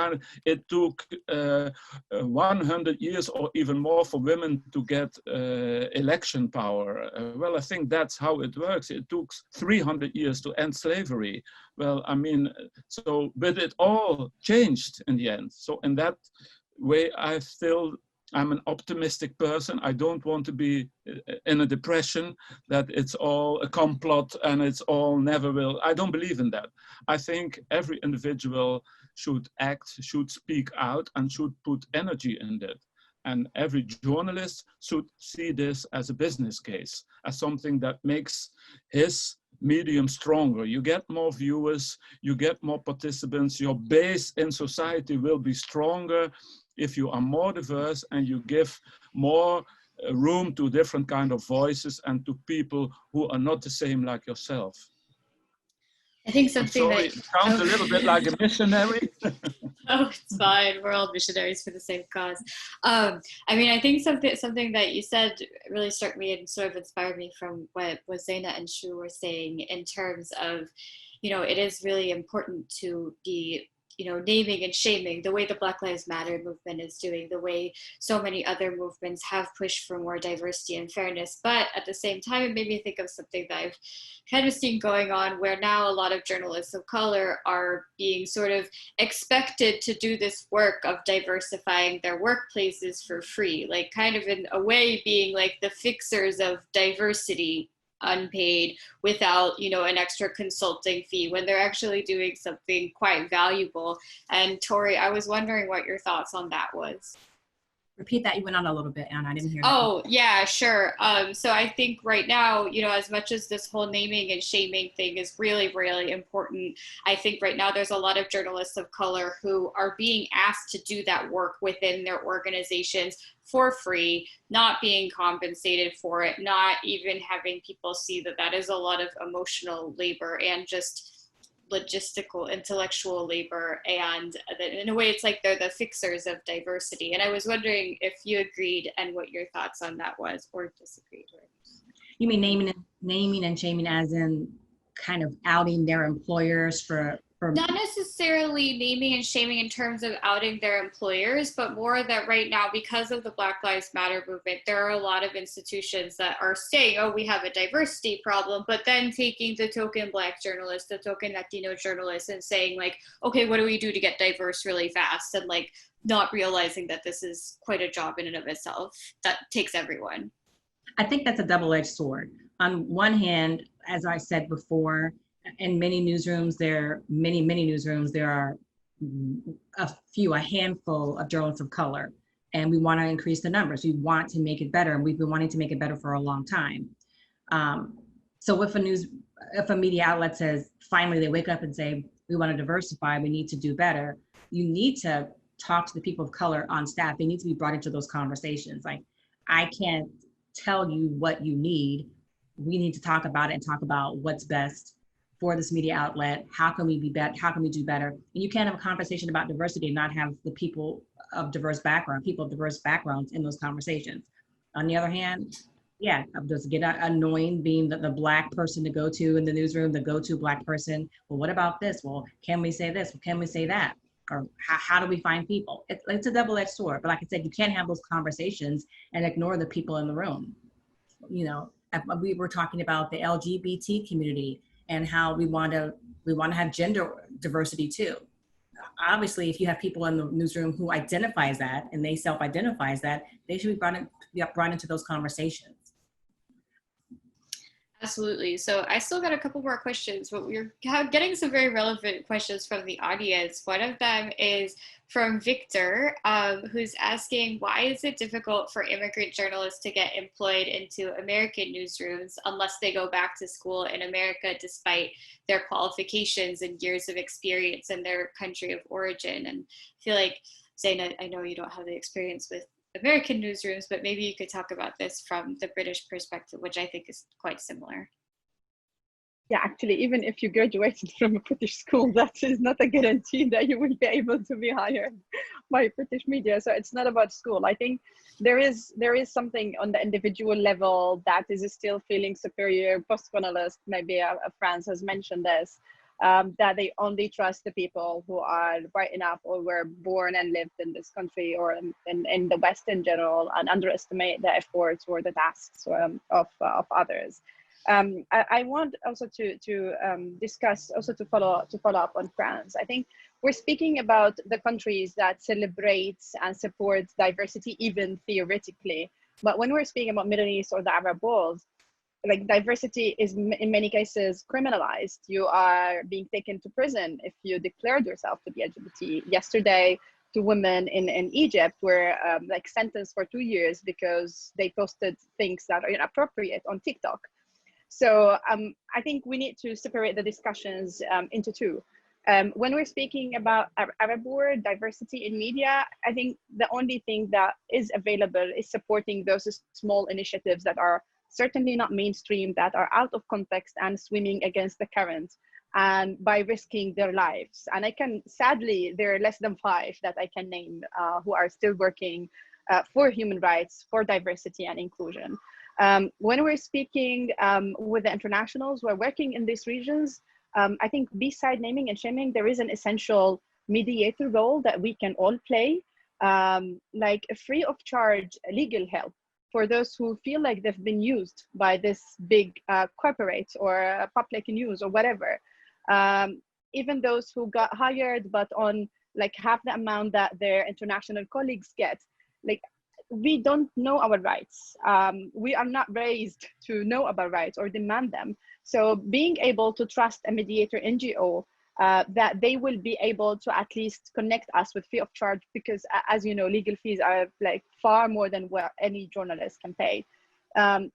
S4: it took 100 years or even more for women to get election power. Well, I think that's how it works. It took 300 years to end slavery. Well, I mean, but it all changed in the end. So in that way, I'm an optimistic person. I don't want to be in a depression that it's all a complot and it's all never will. I don't believe in that. I think every individual should act, should speak out, and should put energy in it. And every journalist should see this as a business case, as something that makes his medium stronger. You get more viewers, you get more participants, your base in society will be stronger if you are more diverse and you give more room to different kind of voices and to people who are not the same like yourself.
S1: I think something
S4: that sounds a little bit like a missionary.
S1: Oh, it's fine. We're all missionaries for the same cause. I mean, I think something that you said really struck me and sort of inspired me from what Zaina and Shu were saying in terms of, it is really important to be, naming and shaming the way the Black Lives Matter movement is doing, the way so many other movements have pushed for more diversity and fairness. But at the same time, it made me think of something that I've kind of seen going on, where now a lot of journalists of color are being sort of expected to do this work of diversifying their workplaces for free, like kind of in a way being like the fixers of diversity, unpaid, without an extra consulting fee, when they're actually doing something quite valuable. And Tory, I was wondering what your thoughts on that was.
S2: Repeat that. You went on a little bit, Anna. I didn't hear that.
S1: Oh, yeah, sure. So I think right now, as much as this whole naming and shaming thing is really, really important, I think right now there's a lot of journalists of color who are being asked to do that work within their organizations for free, not being compensated for it, not even having people see that that is a lot of emotional labor and just logistical, intellectual labor, and in a way it's like they're the fixers of diversity. And I was wondering if you agreed and what your thoughts on that was, or disagreed with.
S2: You mean naming and shaming as in kind of outing their employers for
S1: not necessarily naming and shaming in terms of outing their employers, but more that right now, because of the Black Lives Matter movement, there are a lot of institutions that are saying, oh, we have a diversity problem, but then taking the token Black journalist, the token Latino journalist, and saying like, okay, what do we do to get diverse really fast? And like not realizing that this is quite a job in and of itself that takes everyone.
S2: I think that's a double-edged sword. On one hand, as I said before, in many newsrooms, many newsrooms, there are a handful of journalists of color, and we want to increase the numbers. We want to make it better, and we've been wanting to make it better for a long time. So if if a media outlet says, finally they wake up and say, we want to diversify, we need to do better, you need to talk to the people of color on staff. They need to be brought into those conversations. Like, I can't tell you what you need. We need to talk about it and talk about what's best for this media outlet. How can we be better? How can we do better? And you can't have a conversation about diversity and not have the people of diverse backgrounds in those conversations. On the other hand, yeah, does it get annoying being the Black person to go to in the newsroom, the go-to Black person? Well, what about this? Well, can we say this? Well, can we say that? Or how do we find people? It's a double-edged sword. But like I said, you can't have those conversations and ignore the people in the room. You know, we were talking about the LGBT community and how we want to have gender diversity too. Obviously, if you have people in the newsroom who identifies that and they self-identify as that, they should be brought into those conversations.
S1: Absolutely. So I still got a couple more questions, but we're getting some very relevant questions from the audience. One of them is from Victor, who's asking, why is it difficult for immigrant journalists to get employed into American newsrooms unless they go back to school in America despite their qualifications and years of experience in their country of origin? And I feel like, Zaina, I know you don't have the experience with American newsrooms, but maybe you could talk about this from the British perspective, which I think is quite similar.
S5: Yeah, actually, even if you graduated from a British school, that is not a guarantee that you will be able to be hired by British media. So it's not about school. I think there is something on the individual level that is still feeling superior. Post-colonialist, maybe Frans has mentioned this, that they only trust the people who are bright enough or were born and lived in this country or in the West in general, and underestimate the efforts or the tasks of others. I want also to discuss, also to follow up on France. I think we're speaking about the countries that celebrate and support diversity, even theoretically. But when we're speaking about Middle East or the Arab world, like, diversity is in many cases criminalized. You are being taken to prison if you declared yourself to be LGBT. Yesterday, two women in Egypt were like sentenced for 2 years because they posted things that are inappropriate on TikTok. So I think we need to separate the discussions into two. When we're speaking about Arab world diversity in media, I think the only thing that is available is supporting those small initiatives that are certainly not mainstream, that are out of context and swimming against the current, and by risking their lives. And I can, sadly, there are less than 5 that I can name who are still working for human rights, for diversity and inclusion. When we're speaking with the internationals who are working in these regions, I think beside naming and shaming, there is an essential mediator role that we can all play, like a free of charge legal help for those who feel like they've been used by this big corporate or public news or whatever. Even those who got hired, but on like half the amount that their international colleagues get, like, we don't know our rights. We are not raised to know about rights or demand them. So being able to trust a mediator NGO, that they will be able to at least connect us with free of charge, because as you know, legal fees are like far more than what any journalist can pay.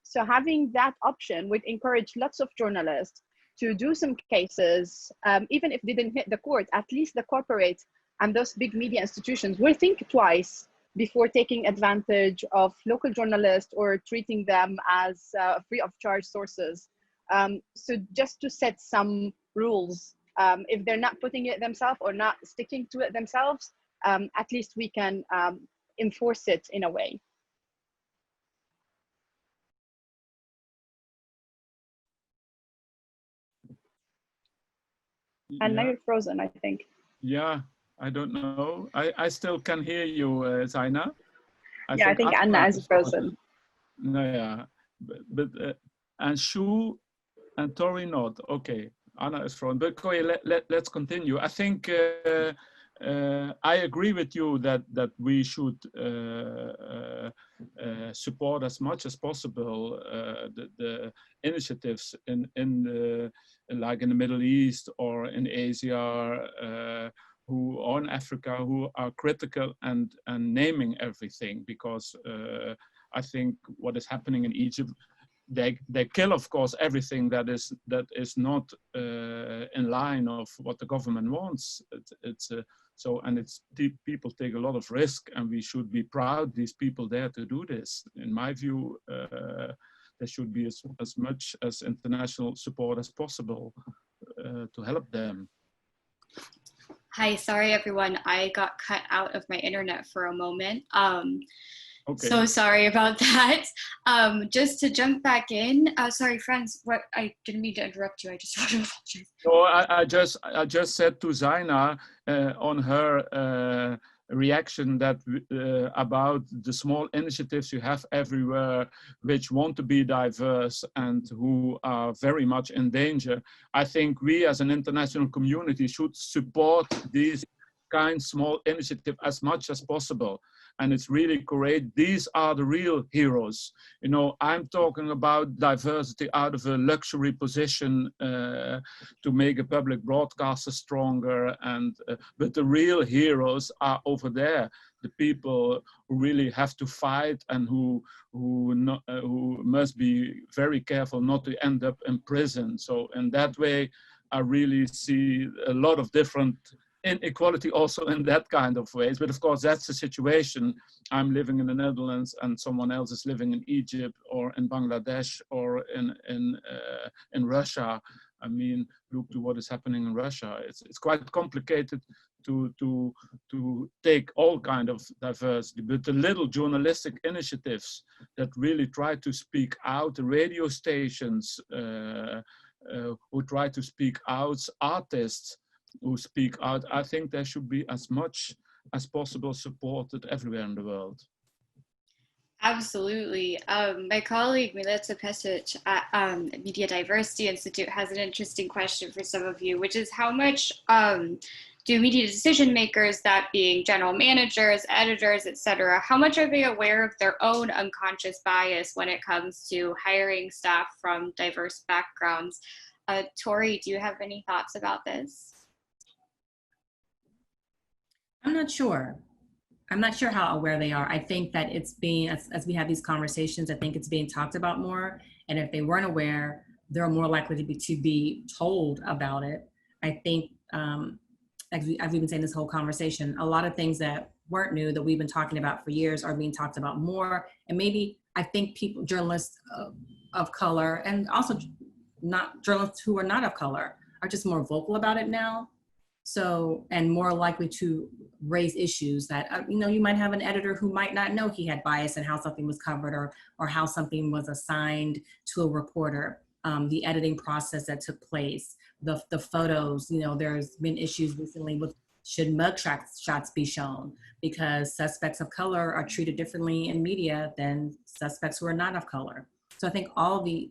S5: So having that option would encourage lots of journalists to do some cases, even if they didn't hit the court, at least the corporate and those big media institutions will think twice before taking advantage of local journalists or treating them as free of charge sources. So just to set some rules, if they're not putting it themselves or not sticking to it themselves, at least we can enforce it in a way. And now you're frozen, I think.
S4: Yeah, I don't know. I still can hear you, Zaina.
S5: I think Anna is frozen.
S4: No, yeah, but and Shu and Tory not. Okay, Anna is frozen. But Koye, let's continue. I think I agree with you that we should support as much as possible the initiatives in the, like in the Middle East or in Asia, who or in Africa, who are critical and naming everything, because I think what is happening in Egypt, they kill, of course, everything that is not in line of what the government wants. People take a lot of risk, and we should be proud these people there to do this. In my view, there should be as much as international support as possible to help them.
S1: Hi, sorry everyone, I got cut out of my internet for a moment.
S4: Okay.
S1: So sorry about that. Just to jump back in, sorry, Frans, I didn't mean to interrupt you. I just want to apologize.
S4: No, I just said to Zaina on her reaction that about the small initiatives you have everywhere, which want to be diverse and who are very much in danger. I think we as an international community should support these kind of small initiatives as much as possible. And it's really great. These are the real heroes. You know, I'm talking about diversity out of a luxury position to make a public broadcaster stronger. But the real heroes are over there. The people who really have to fight and who must be very careful not to end up in prison. So in that way, I really see a lot of different inequality also in that kind of ways. But of course, that's the situation. I'm living in the Netherlands and someone else is living in Egypt or in Bangladesh or in Russia. I mean, look to what is happening in Russia. It's quite complicated to take all kind of diversity, but the little journalistic initiatives that really try to speak out, the radio stations who try to speak out, artists who speak out, I think there should be as much as possible supported everywhere in the world.
S1: Absolutely. My colleague Mileta Pesic at Media Diversity Institute has an interesting question for some of you, which is how much do media decision makers, that being general managers, editors, etc., how much are they aware of their own unconscious bias when it comes to hiring staff from diverse backgrounds? Tory, do you have any thoughts about this?
S2: I'm not sure. I'm not sure how aware they are. I think that it's being, as we have these conversations, I think it's being talked about more. And if they weren't aware, they're more likely to be told about it. I think, as we've been saying this whole conversation, a lot of things that weren't new that we've been talking about for years are being talked about more. And maybe I think people, journalists of color, and also not journalists who are not of color, are just more vocal about it now. So, and more likely to raise issues that, you know, you might have an editor who might not know he had bias in how something was covered or how something was assigned to a reporter, the editing process that took place, the photos. You know, there's been issues recently with should mug shots be shown, because suspects of color are treated differently in media than suspects who are not of color. So I think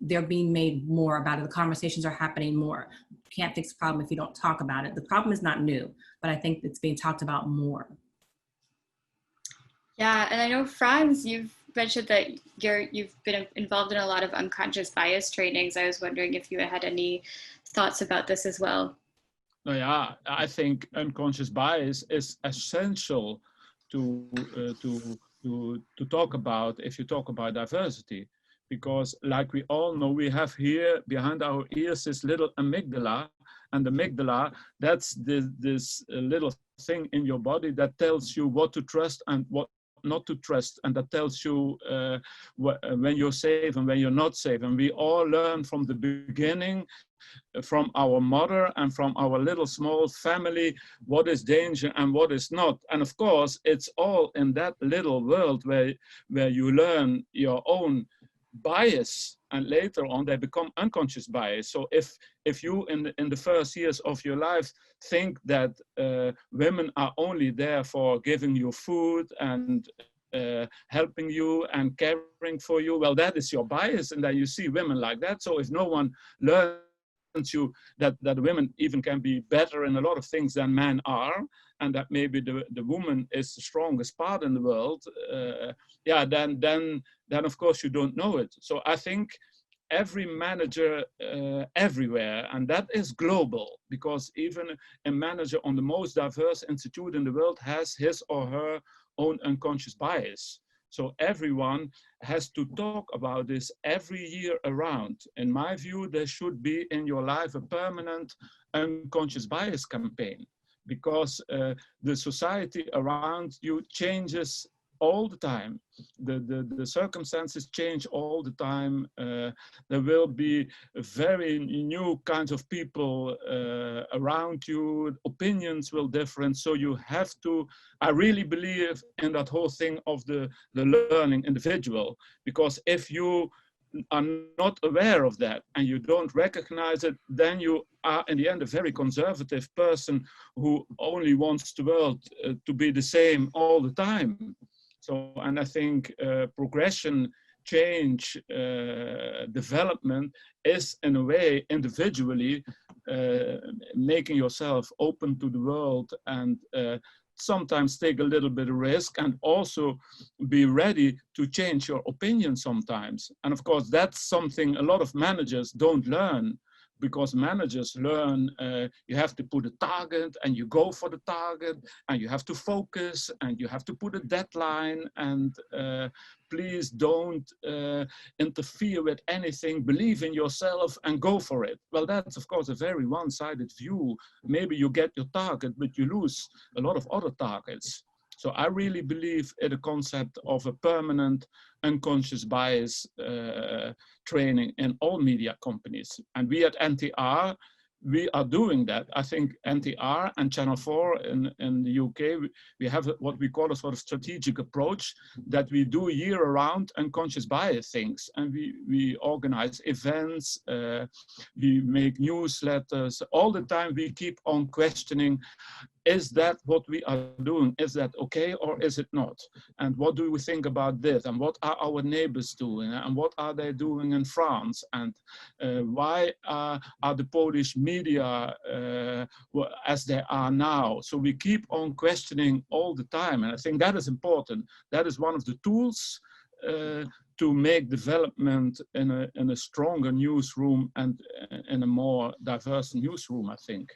S2: they're being made more about it. The conversations are happening more. You can't fix the problem if you don't talk about it. The problem is not new, but I think it's being talked about more.
S1: Yeah, and I know, Frans, you've mentioned that you've been involved in a lot of unconscious bias trainings. I was wondering if you had any thoughts about this as well.
S4: No, yeah, I think unconscious bias is essential to talk about if you talk about diversity. Because like we all know, we have here behind our ears this little amygdala, and the amygdala, that's this little thing in your body that tells you what to trust and what not to trust, and that tells you when you're safe and when you're not safe. And we all learn from the beginning, from our mother and from our little small family, what is danger and what is not. And of course, it's all in that little world where you learn your own bias, and later on they become unconscious bias. So if you in the first years of your life think that women are only there for giving you food and helping you and caring for you, well, that is your bias, and then you see women like that. So if no one learns you that women even can be better in a lot of things than men are, and that maybe the woman is the strongest part in the world, yeah, then of course you don't know it. So I think every manager everywhere, and that is global, because even a manager on the most diverse institute in the world has his or her own unconscious bias. So everyone has to talk about this every year around. In my view, there should be in your life a permanent unconscious bias campaign, because the society around you changes all the time. The circumstances change all the time. There will be very new kinds of people around you. Opinions will differ. So you have to, I really believe in that whole thing of the learning individual, because if you are not aware of that and you don't recognize it, then you are in the end a very conservative person who only wants the world to be the same all the time. So, and I think progression, change, development is in a way individually making yourself open to the world and sometimes take a little bit of risk and also be ready to change your opinion sometimes. And of course, that's something a lot of managers don't learn, because managers learn you have to put a target and you go for the target and you have to focus and you have to put a deadline and please don't interfere with anything, believe in yourself and go for it. Well, that's of course a very one-sided view. Maybe you get your target, but you lose a lot of other targets. So I really believe in the concept of a permanent unconscious bias training in all media companies. And we at NTR, we are doing that. I think NTR and Channel 4 in the UK, we have what we call a sort of strategic approach that we do year-round unconscious bias things. And we organize events, we make newsletters. All the time we keep on questioning, is that what we are doing? Is that okay or is it not? And what do we think about this? And what are our neighbors doing? And what are they doing in France? And why are the Polish media as they are now? So we keep on questioning all the time. And I think that is important. That is one of the tools to make development in a stronger newsroom and in a more diverse newsroom, I think.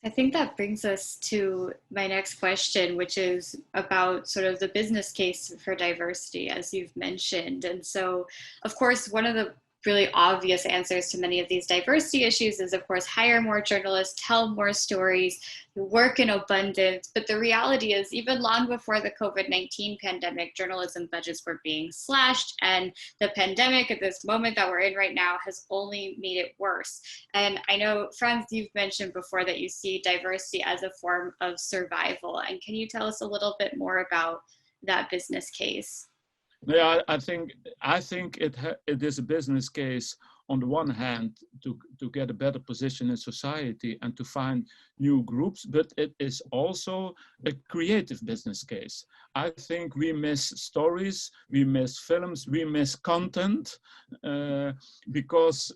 S1: I think that brings us to my next question, which is about sort of the business case for diversity, as you've mentioned. And so, of course, one of the really obvious answers to many of these diversity issues is, of course, hire more journalists, tell more stories, work in abundance. But the reality is, even long before the COVID-19 pandemic, journalism budgets were being slashed, and the pandemic at this moment that we're in right now has only made it worse. And I know, Frans, you've mentioned before that you see diversity as a form of survival. And can you tell us a little bit more about that business case?
S4: Yeah, I think it is a business case on the one hand to get a better position in society and to find new groups, but it is also a creative business case. I think we miss stories, we miss films, we miss content because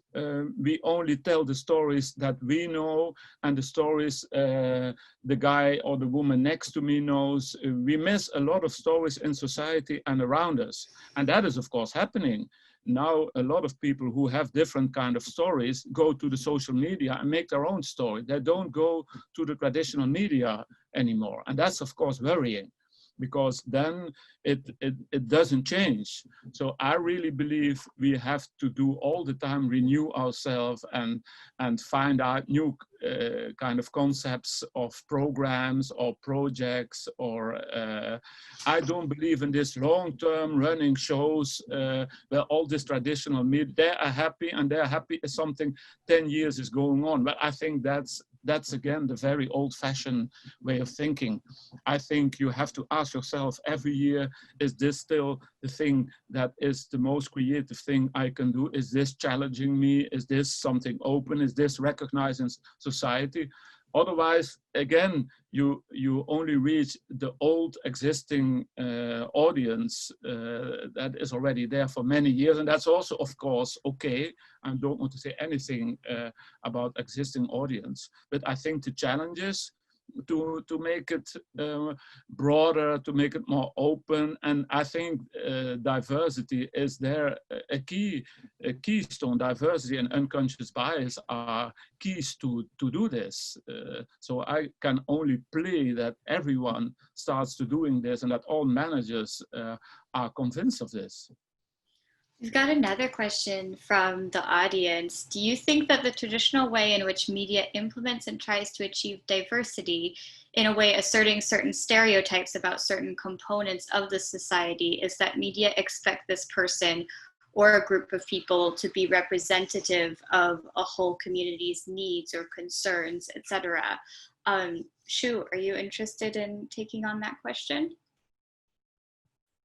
S4: we only tell the stories that we know and the stories the guy or the woman next to me knows. We miss a lot of stories in society and around us. And that is of course happening. Now a lot of people who have different kind of stories go to the social media and make their own story. They don't go to the traditional media anymore. And that's of course worrying, because then it doesn't change. So I really believe we have to do all the time renew ourselves and find out new kind of concepts of programs or projects, or I don't believe in this long-term running shows where all this traditional media, they are happy and they're happy if something 10 years is going on. But I think that's again the very old-fashioned way of thinking. I think you have to ask yourself every year, is this still the thing that is the most creative thing I can do? Is this challenging me? Is this something open? Is this recognized in society? Otherwise, again, you only reach the old existing audience that is already there for many years. And that's also, of course, okay. I don't want to say anything about existing audience. But I think the challenges to make it broader, to make it more open. And I think diversity is there a keystone. Diversity and unconscious bias are keys to do this. So I can only plea that everyone starts to doing this and that all managers are convinced of this.
S1: We've got another question from the audience. Do you think that the traditional way in which media implements and tries to achieve diversity, in a way asserting certain stereotypes about certain components of the society, is that media expect this person or a group of people to be representative of a whole community's needs or concerns, etc.? Shu, are you interested in taking on that question?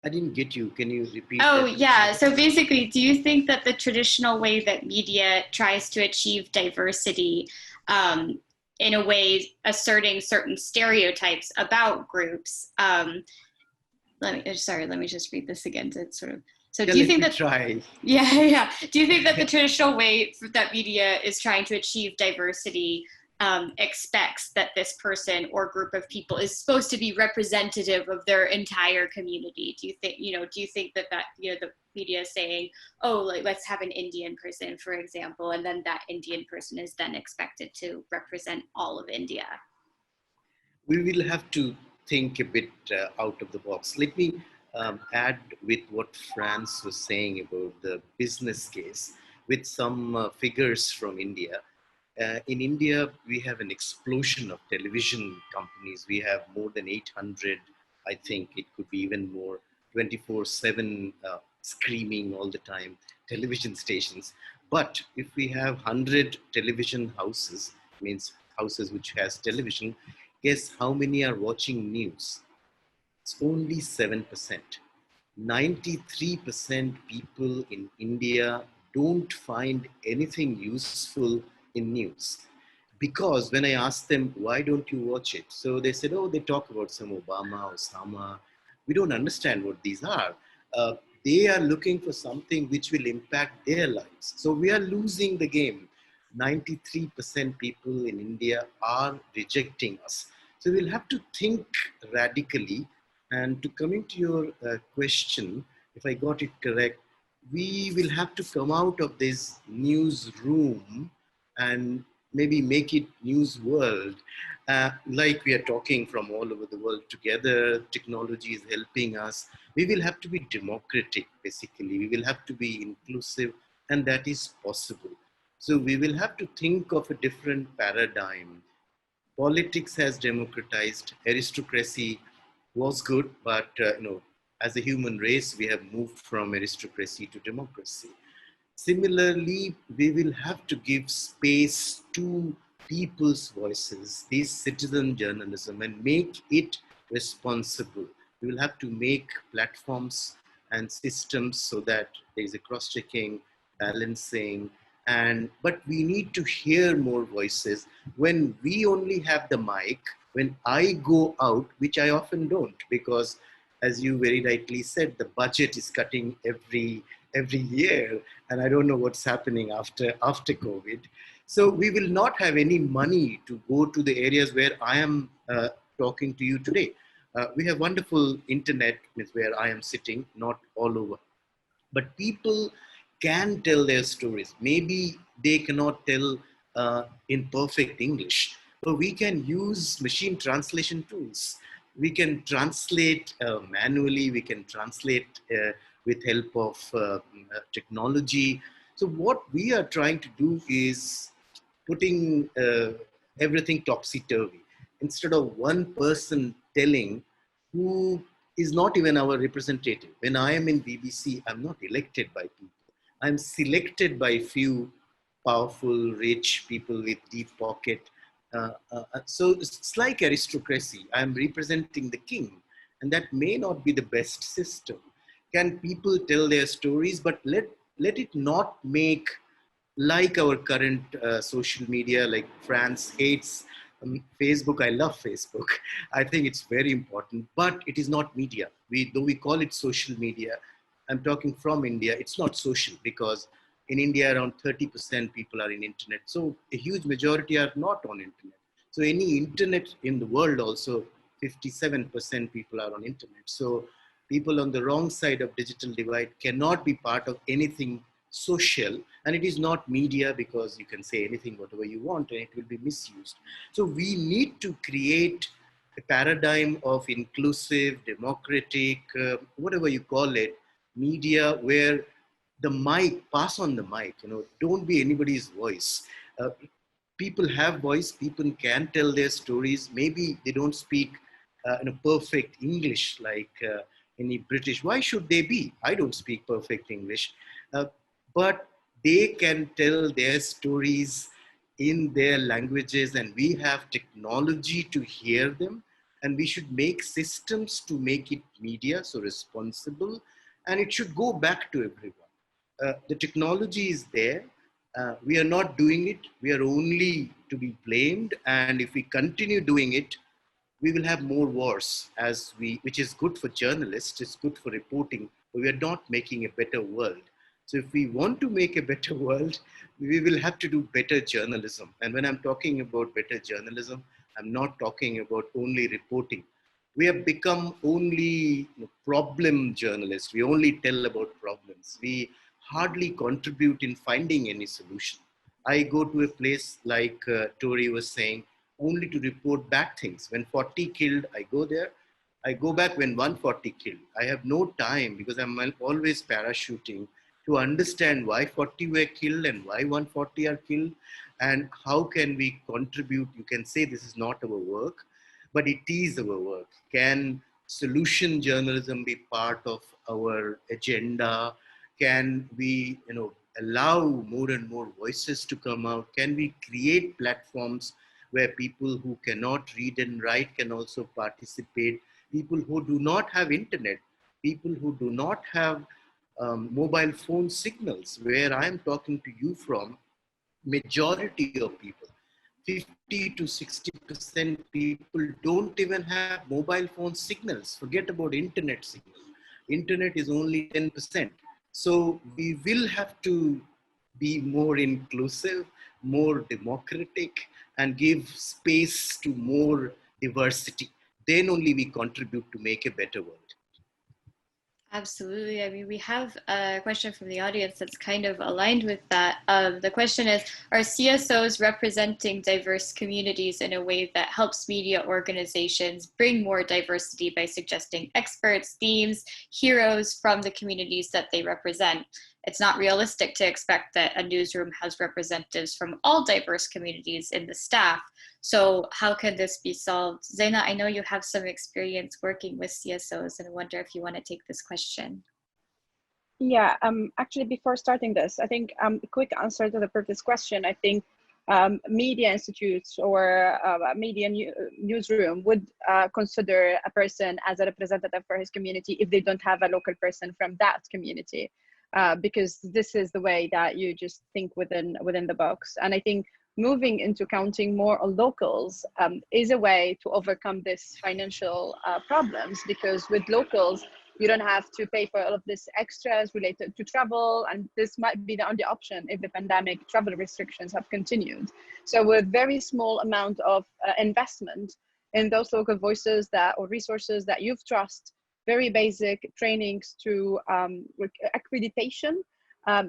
S3: I didn't get you. Can you repeat?
S1: Oh,
S3: that?
S1: yeah. So basically, do you think that the traditional way that media tries to achieve diversity, in a way asserting certain stereotypes about groups, let me just read this again to sort of, so do you think that,
S3: try.
S1: Yeah. Do you think that the traditional way that media is trying to achieve diversity expects that this person or group of people is supposed to be representative of their entire community? Do you think that the media is saying, oh, like, let's have an Indian person, for example, and then that Indian person is then expected to represent all of India?
S3: We will have to think a bit out of the box. Let me add with what Frans was saying about the business case with some figures from India. In India, we have an explosion of television companies. We have more than 800, I think it could be even more, 24/7 screaming all the time, television stations. But if we have 100 television houses, means houses which has television, guess how many are watching news? It's only 7%. 93% people in India don't find anything useful in news. Because when I asked them, why don't you watch it? So they said, oh, they talk about some Obama, Osama. We don't understand what these are. They are looking for something which will impact their lives. So we are losing the game. 93% people in India are rejecting us. So we'll have to think radically. And to coming to your question, if I got it correct, we will have to come out of this newsroom and maybe make it news world. Like we are talking from all over the world together, technology is helping us. We will have to be democratic, basically. We will have to be inclusive, and that is possible. So we will have to think of a different paradigm. Politics has democratized, aristocracy was good, but as a human race, we have moved from aristocracy to democracy. Similarly, we will have to give space to people's voices, this citizen journalism, and make it responsible. We will have to make platforms and systems so that there is a cross-checking, balancing, but we need to hear more voices. When we only have the mic, when I go out, which I often don't, because as you very rightly said, the budget is cutting every year, and I don't know what's happening after COVID. So we will not have any money to go to the areas where I am talking to you today. We have wonderful internet where I am sitting, not all over. But people can tell their stories. Maybe they cannot tell in perfect English, but we can use machine translation tools. We can translate manually, we can translate with help of technology. So what we are trying to do is putting everything topsy-turvy. Instead of one person telling, who is not even our representative. When I am in BBC, I'm not elected by people. I'm selected by few powerful, rich people with deep pocket. So it's like aristocracy. I'm representing the king, and that may not be the best system. Can people tell their stories, but let it not make like our current social media, like France hates Facebook. I love Facebook. I think it's very important, but it is not media. Though we call it social media, I'm talking from India, it's not social, because in India, around 30% people are in internet. So a huge majority are not on internet. So any internet in the world also, 57% people are on internet. So people on the wrong side of digital divide cannot be part of anything social, and it is not media, because you can say anything, whatever you want, and it will be misused. So we need to create a paradigm of inclusive, democratic, whatever you call it, media where the mic, pass on the mic, don't be anybody's voice. People have voice, people can tell their stories. Maybe they don't speak in a perfect English like any British. Why should they be? I don't speak perfect English. But they can tell their stories in their languages, and we have technology to hear them, and we should make systems to make it media, so responsible, and it should go back to everyone. The technology is there. We are not doing it. We are only to be blamed. And if we continue doing it, we will have more wars, which is good for journalists, it's good for reporting, but we are not making a better world. So if we want to make a better world, we will have to do better journalism. And when I'm talking about better journalism, I'm not talking about only reporting. We have become only problem journalists. We only tell about problems. We hardly contribute in finding any solution. I go to a place like Tory was saying, only to report bad things. When 40 killed, I go there. I go back when 140 killed. I have no time, because I'm always parachuting, to understand why 40 were killed and why 140 are killed, and how can we contribute. You can say this is not our work, but it is our work. Can solution journalism be part of our agenda? Can we allow more and more voices to come out? Can we create platforms where people who cannot read and write can also participate? People who do not have internet, people who do not have mobile phone signals, where I'm talking to you from, majority of people, 50 to 60% people don't even have mobile phone signals. Forget about internet signal. Internet is only 10%. So we will have to be more inclusive, more democratic, and give space to more diversity. Then only we contribute to make a better world.
S1: Absolutely. I mean, we have a question from the audience that's kind of aligned with that. The question is, are CSOs representing diverse communities in a way that helps media organizations bring more diversity by suggesting experts, themes, heroes from the communities that they represent? It's not realistic to expect that a newsroom has representatives from all diverse communities in the staff. So how can this be solved? Zaina, I know you have some experience working with CSOs, and I wonder if you want to take this question.
S5: Yeah, actually, before starting this, I think a quick answer to the previous question. I think media institutes or media newsroom would consider a person as a representative for his community if they don't have a local person from that community, because this is the way that you just think within the box. And I think moving into counting more on locals is a way to overcome this financial problems, because with locals, you don't have to pay for all of this extras related to travel, and this might be the only option if the pandemic travel restrictions have continued. So with very small amount of investment in those local voices or resources that you've trust, very basic trainings to accreditation,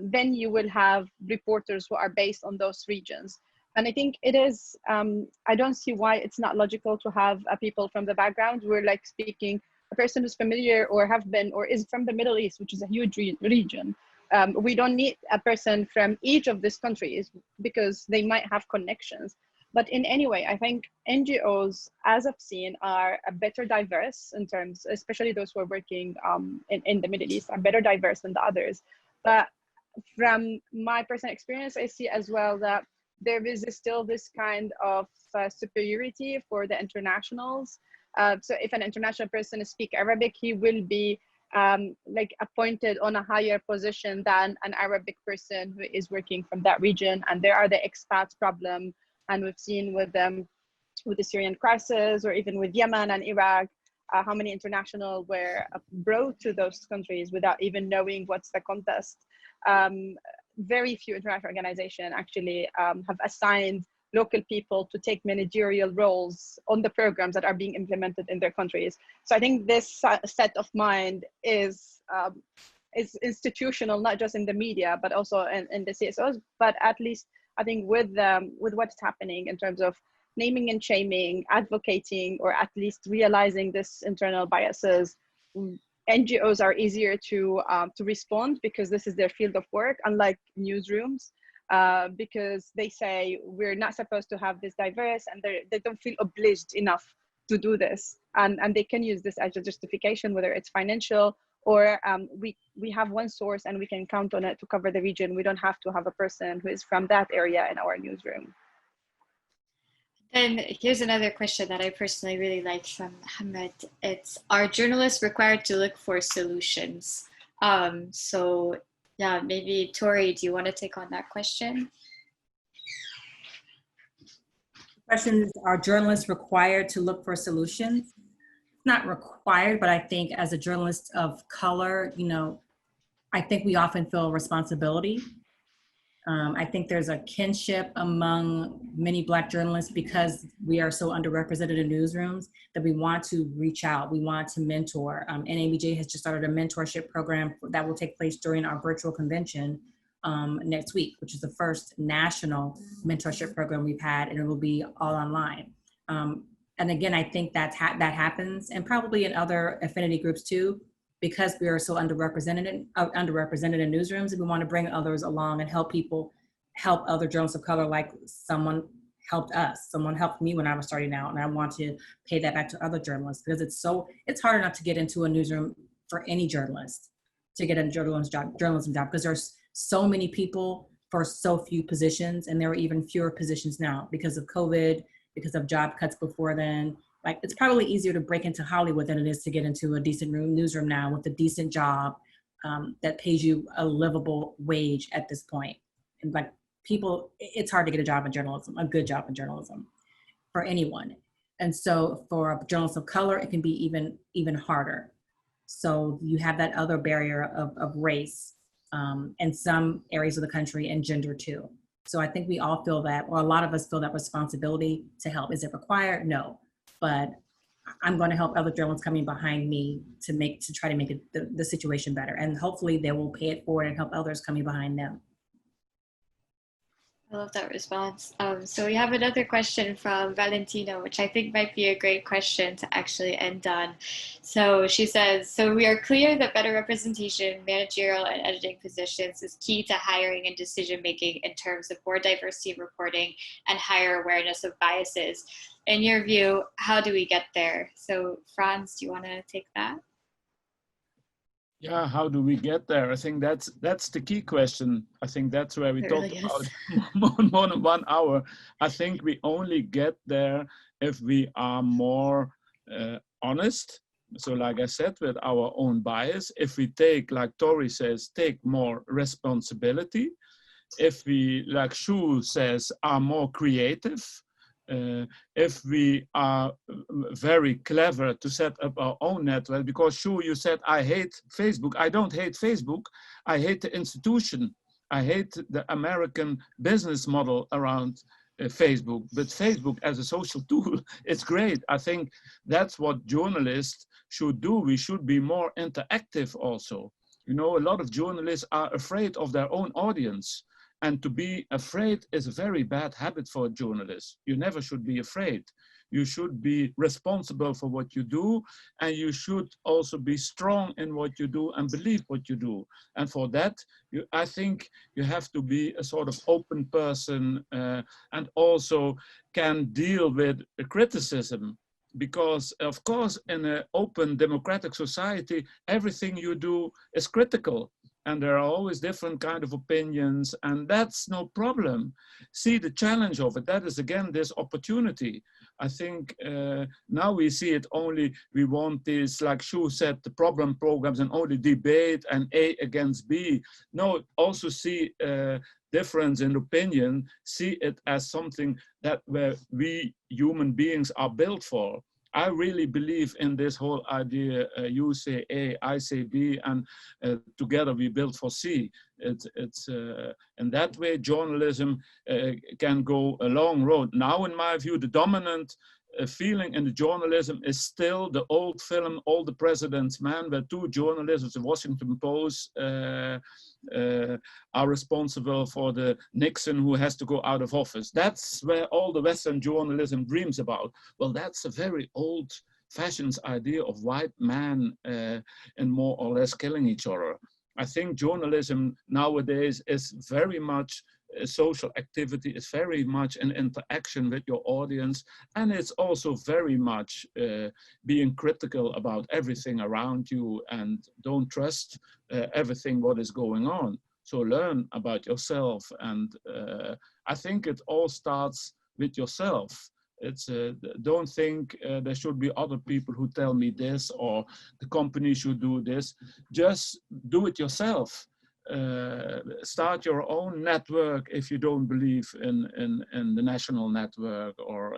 S5: then you will have reporters who are based on those regions. And I think it is, I don't see why it's not logical to have people from the background. We're like speaking a person who's familiar or have been or is from the Middle East, which is a huge region. We don't need a person from each of these countries because they might have connections. But in any way, I think NGOs, as I've seen, are a better diverse in terms, especially those who are working in the Middle East, are better diverse than the others. But from my personal experience, I see as well that there is still this kind of superiority for the internationals. So if an international person speaks Arabic, he will be like appointed on a higher position than an Arabic person who is working from that region. And there are the expats problem. And we've seen with the Syrian crisis, or even with Yemen and Iraq, how many international were brought to those countries without even knowing what's the context. Very few international organizations actually have assigned local people to take managerial roles on the programs that are being implemented in their countries. So I think this set of mind is institutional, not just in the media, but also in the CSOs. But at least I think with what's happening in terms of naming and shaming, advocating, or at least realizing this internal biases, NGOs are easier to respond because this is their field of work, unlike newsrooms, because they say we're not supposed to have this diverse, and they don't feel obliged enough to do this, and they can use this as a justification, whether it's financial or we have one source and we can count on it to cover the region. We don't have to have a person who is from that area in our newsroom.
S1: And here's another question that I personally really like from Hamid. It's, are journalists required to look for solutions? So yeah, maybe Tory, do you want to take on that question?
S2: The question is, are journalists required to look for solutions? Not required, but I think as a journalist of color, you know, I think we often feel a responsibility. I think there's a kinship among many Black journalists because we are so underrepresented in newsrooms that we want to reach out, we want to mentor. NABJ has just started a mentorship program that will take place during our virtual convention next week, which is the first national mentorship program we've had, and it will be all online. And again, I think that happens, and probably in other affinity groups too, because we are so underrepresented in newsrooms, and we want to bring others along and help other journalists of color, like someone helped us. Someone helped me when I was starting out, and I want to pay that back to other journalists, because it's hard enough to get into a newsroom for any journalist to get a journalism job, because there's so many people for so few positions, and there are even fewer positions now because of COVID, because of job cuts before then. Like, it's probably easier to break into Hollywood than it is to get into a decent newsroom now with a decent job that pays you a livable wage at this point. And like, people, it's hard to get a job in journalism, a good job in journalism for anyone. And so for journalists of color, it can be even harder. So you have that other barrier of race in some areas of the country, and gender too. So I think we all feel that, or a lot of us feel that responsibility to help. Is it required? No. But I'm going to help other journalists coming behind me to try to make the situation better. And hopefully they will pay it forward and help others coming behind them.
S1: I love that response. So we have another question from Valentina, which I think might be a great question to actually end on. So she says, so we are clear that better representation, managerial and editing positions is key to hiring and decision-making in terms of more diversity in reporting and higher awareness of biases. In your view, how do we get there? So Frans, do you want to take that?
S4: Yeah, how do we get there? I think that's the key question. I think that's where we talked about more than 1 hour. I think we only get there if we are more honest. So like I said, with our own bias, if we take, like Tory says, take more responsibility. If we, like Shu says, are more creative. If we are very clever to set up our own network, because Shu, you said, I hate Facebook. I don't hate Facebook. I hate the institution. I hate the American business model around Facebook. But Facebook as a social tool, it's great. I think that's what journalists should do. We should be more interactive also. You know, a lot of journalists are afraid of their own audience. And to be afraid is a very bad habit for a journalist. You never should be afraid. You should be responsible for what you do, and you should also be strong in what you do and believe what you do. And for that, I think you have to be a sort of open person and also can deal with criticism. Because of course, in an open democratic society, everything you do is critical. And there are always different kind of opinions, and that's no problem. See the challenge of it. That is again this opportunity. I think now we see it only, we want this, like Shu said, the problem programs and only debate and A against B. No, also see difference in opinion, see it as something that where we human beings are built for. I really believe in this whole idea, you say A, I say B, and together we build for C. In that way, journalism can go a long road. Now, in my view, the dominant feeling in the journalism is still the old film, All the President's Men, where two journalists, the Washington Post, are responsible for the Nixon who has to go out of office. That's where all the Western journalism dreams about. Well, that's a very old-fashioned idea of white men and more or less killing each other. I think journalism nowadays is very much a social activity, is very much an interaction with your audience, and it's also very much being critical about everything around you and don't trust everything what is going on. So learn about yourself, and I think it all starts with yourself. It's don't think there should be other people who tell me this or the company should do this. Just do it yourself. Start your own network if you don't believe in the national network, or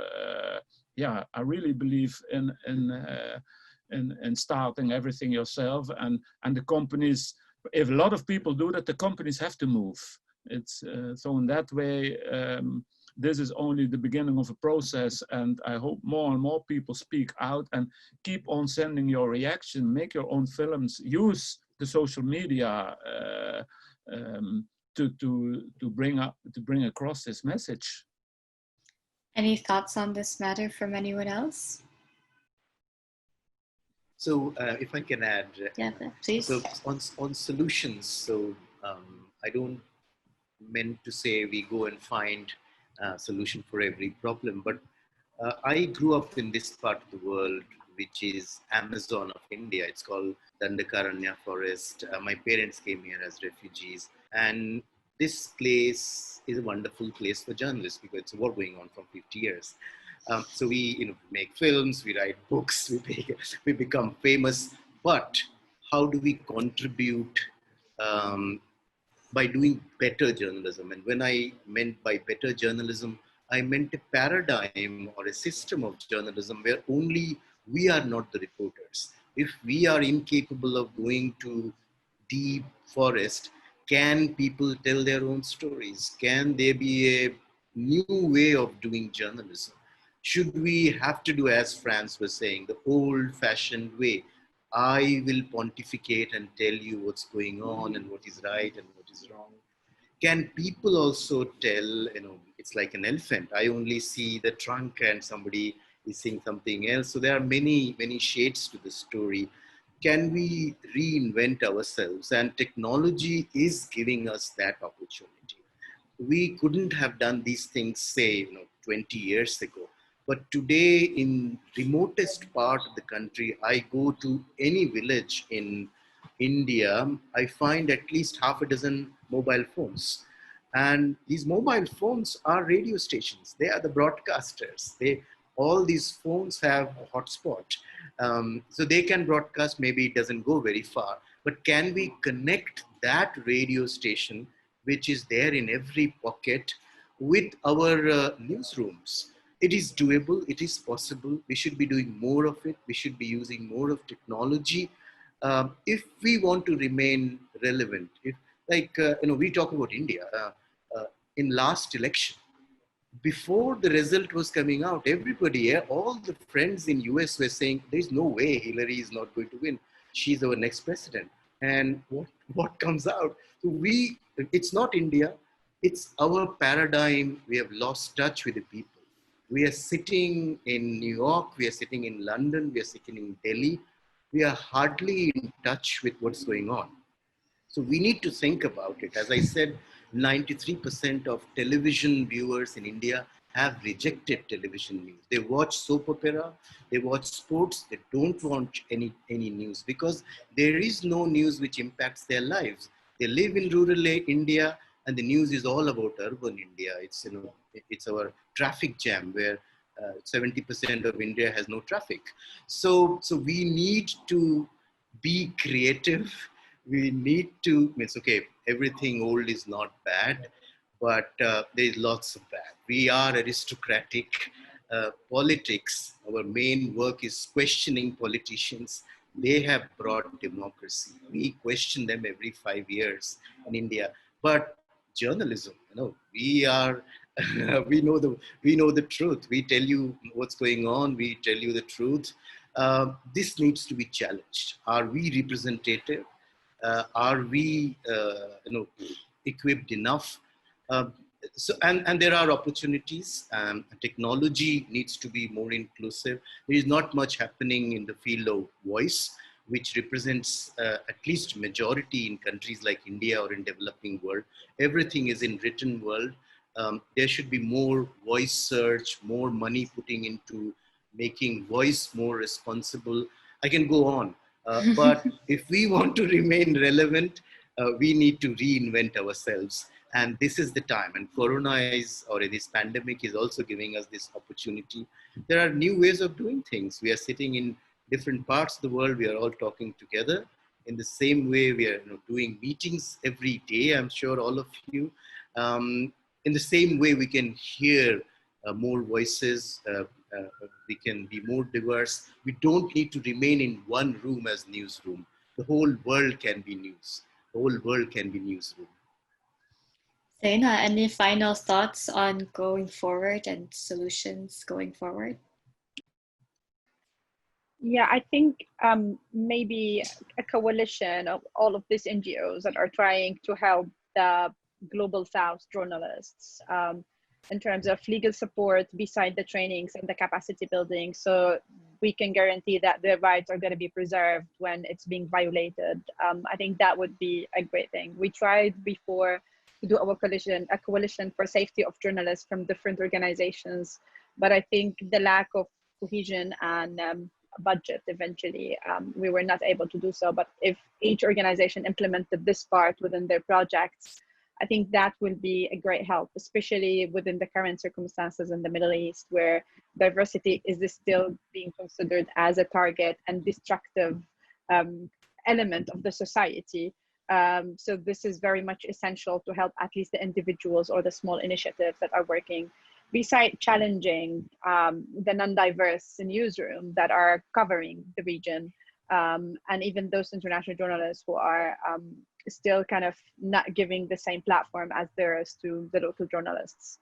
S4: yeah, I really believe in starting everything yourself, and the companies. If a lot of people do that, the companies have to move. It's so in that way. This is only the beginning of a process, and I hope more and more people speak out and keep on sending your reaction, make your own films, use the social media to bring across this message.
S1: Any thoughts on this matter from anyone else?
S3: So if I can add,
S1: yeah, please.
S3: So on solutions, so I don't meant to say we go and find a solution for every problem, but I grew up in this part of the world, which is Amazon of India. It's called Dandakaranya Forest. My parents came here as refugees, and this place is a wonderful place for journalists because it's a war going on for 50 years. So we make films, we write books, we become famous, but how do we contribute by doing better journalism? And when I meant by better journalism, I meant a paradigm or a system of journalism where only we are not the reporters. If we are incapable of going to deep forest, can people tell their own stories? Can there be a new way of doing journalism? Should we have to do, as Frans was saying, the old-fashioned way? I will pontificate and tell you what's going on and what is right and what is wrong. Can people also tell, it's like an elephant. I only see the trunk and somebody is seeing something else. So there are many, many shades to the story. Can we reinvent ourselves? And technology is giving us that opportunity. We couldn't have done these things, say, 20 years ago. But today, in remotest part of the country, I go to any village in India, I find at least half a dozen mobile phones. And these mobile phones are radio stations. They are the broadcasters. All these phones have a hotspot. So they can broadcast, maybe it doesn't go very far, but can we connect that radio station, which is there in every pocket, with our newsrooms? It is doable, it is possible. We should be doing more of it. We should be using more of technology. If we want to remain relevant, we talk about India. In last election, before the result was coming out, everybody, all the friends in US were saying, there's no way Hillary is not going to win. She's our next president. And what comes out? So it's not India, it's our paradigm. We have lost touch with the people. We are sitting in New York, we are sitting in London, we are sitting in Delhi. We are hardly in touch with what's going on. So we need to think about it. As I said, 93% of television viewers in India have rejected television news. They watch soap opera, they watch sports, they don't watch any news because there is no news which impacts their lives. They live in rural India and the news is all about urban India. It's our traffic jam where 70% of India has no traffic. So we need to be creative. We need to, it's okay, everything old is not bad, but there's lots of bad. We are aristocratic. politics. Our main work is questioning politicians. They have brought democracy. We question them every 5 years in India. But journalism, we are, we know the truth. We tell you what's going on. We tell you the truth. This needs to be challenged. Are we representative? Are we, equipped enough? And there are opportunities. Technology needs to be more inclusive. There is not much happening in the field of voice, which represents at least majority in countries like India or in developing world. Everything is in written world. There should be more voice search, more money putting into making voice more responsible. I can go on, but if we want to remain relevant, we need to reinvent ourselves. And this is the time. And Corona is, or this pandemic is also giving us this opportunity. There are new ways of doing things. We are sitting in different parts of the world. We are all talking together. In the same way, we are doing meetings every day. I'm sure all of you. In the same way, we can hear more voices. We can be more diverse. We don't need to remain in one room as newsroom. The whole world can be news. The whole world can be newsroom.
S1: Zaina, any final thoughts on going forward and solutions going forward?
S5: Yeah, I think maybe a coalition of all of these NGOs that are trying to help the Global South journalists in terms of legal support beside the trainings and the capacity building, so we can guarantee that their rights are going to be preserved when it's being violated. I think that would be a great thing. We tried before to do a coalition for safety of journalists from different organizations, but I think the lack of cohesion and budget eventually, we were not able to do so. But if each organization implemented this part within their projects, I think that will be a great help, especially within the current circumstances in the Middle East, where diversity is still being considered as a target and destructive element of the society. So this is very much essential to help at least the individuals or the small initiatives that are working, beside challenging the non-diverse newsroom that are covering the region, and even those international journalists who are still kind of not giving the same platform as there is to the local journalists.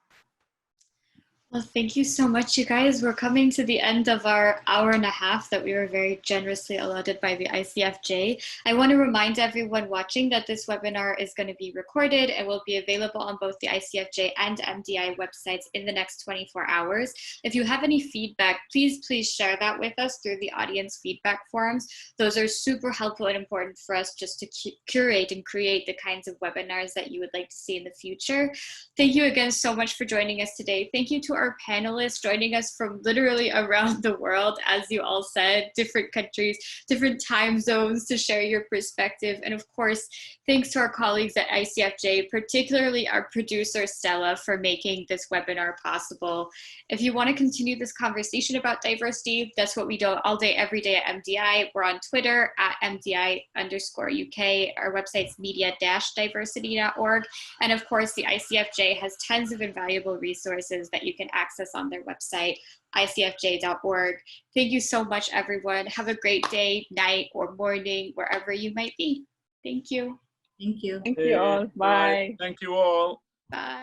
S1: Well, thank you so much, you guys. We're coming to the end of our hour and a half that we were very generously allotted by the ICFJ. I want to remind everyone watching that this webinar is going to be recorded and will be available on both the ICFJ and MDI websites in the next 24 hours. If you have any feedback, please share that with us through the audience feedback forums. Those are super helpful and important for us just to curate and create the kinds of webinars that you would like to see in the future. Thank you again so much for joining us today. Thank you to our panelists joining us from literally around the world, as you all said, different countries, different time zones, to share your perspective. And of course, thanks to our colleagues at ICFJ, particularly our producer Stella, for making this webinar possible. If you want to continue this conversation about diversity, that's what we do all day, every day at MDI. We're on Twitter at MDI_UK. Our website's media-diversity.org. And of course, the ICFJ has tons of invaluable resources that you can access on their website, icfj.org. Thank you so much, everyone. Have a great day, night, or morning, wherever you might be. Thank you.
S2: Thank you.
S5: Thank you all. Bye.
S4: Thank you all.
S1: Bye.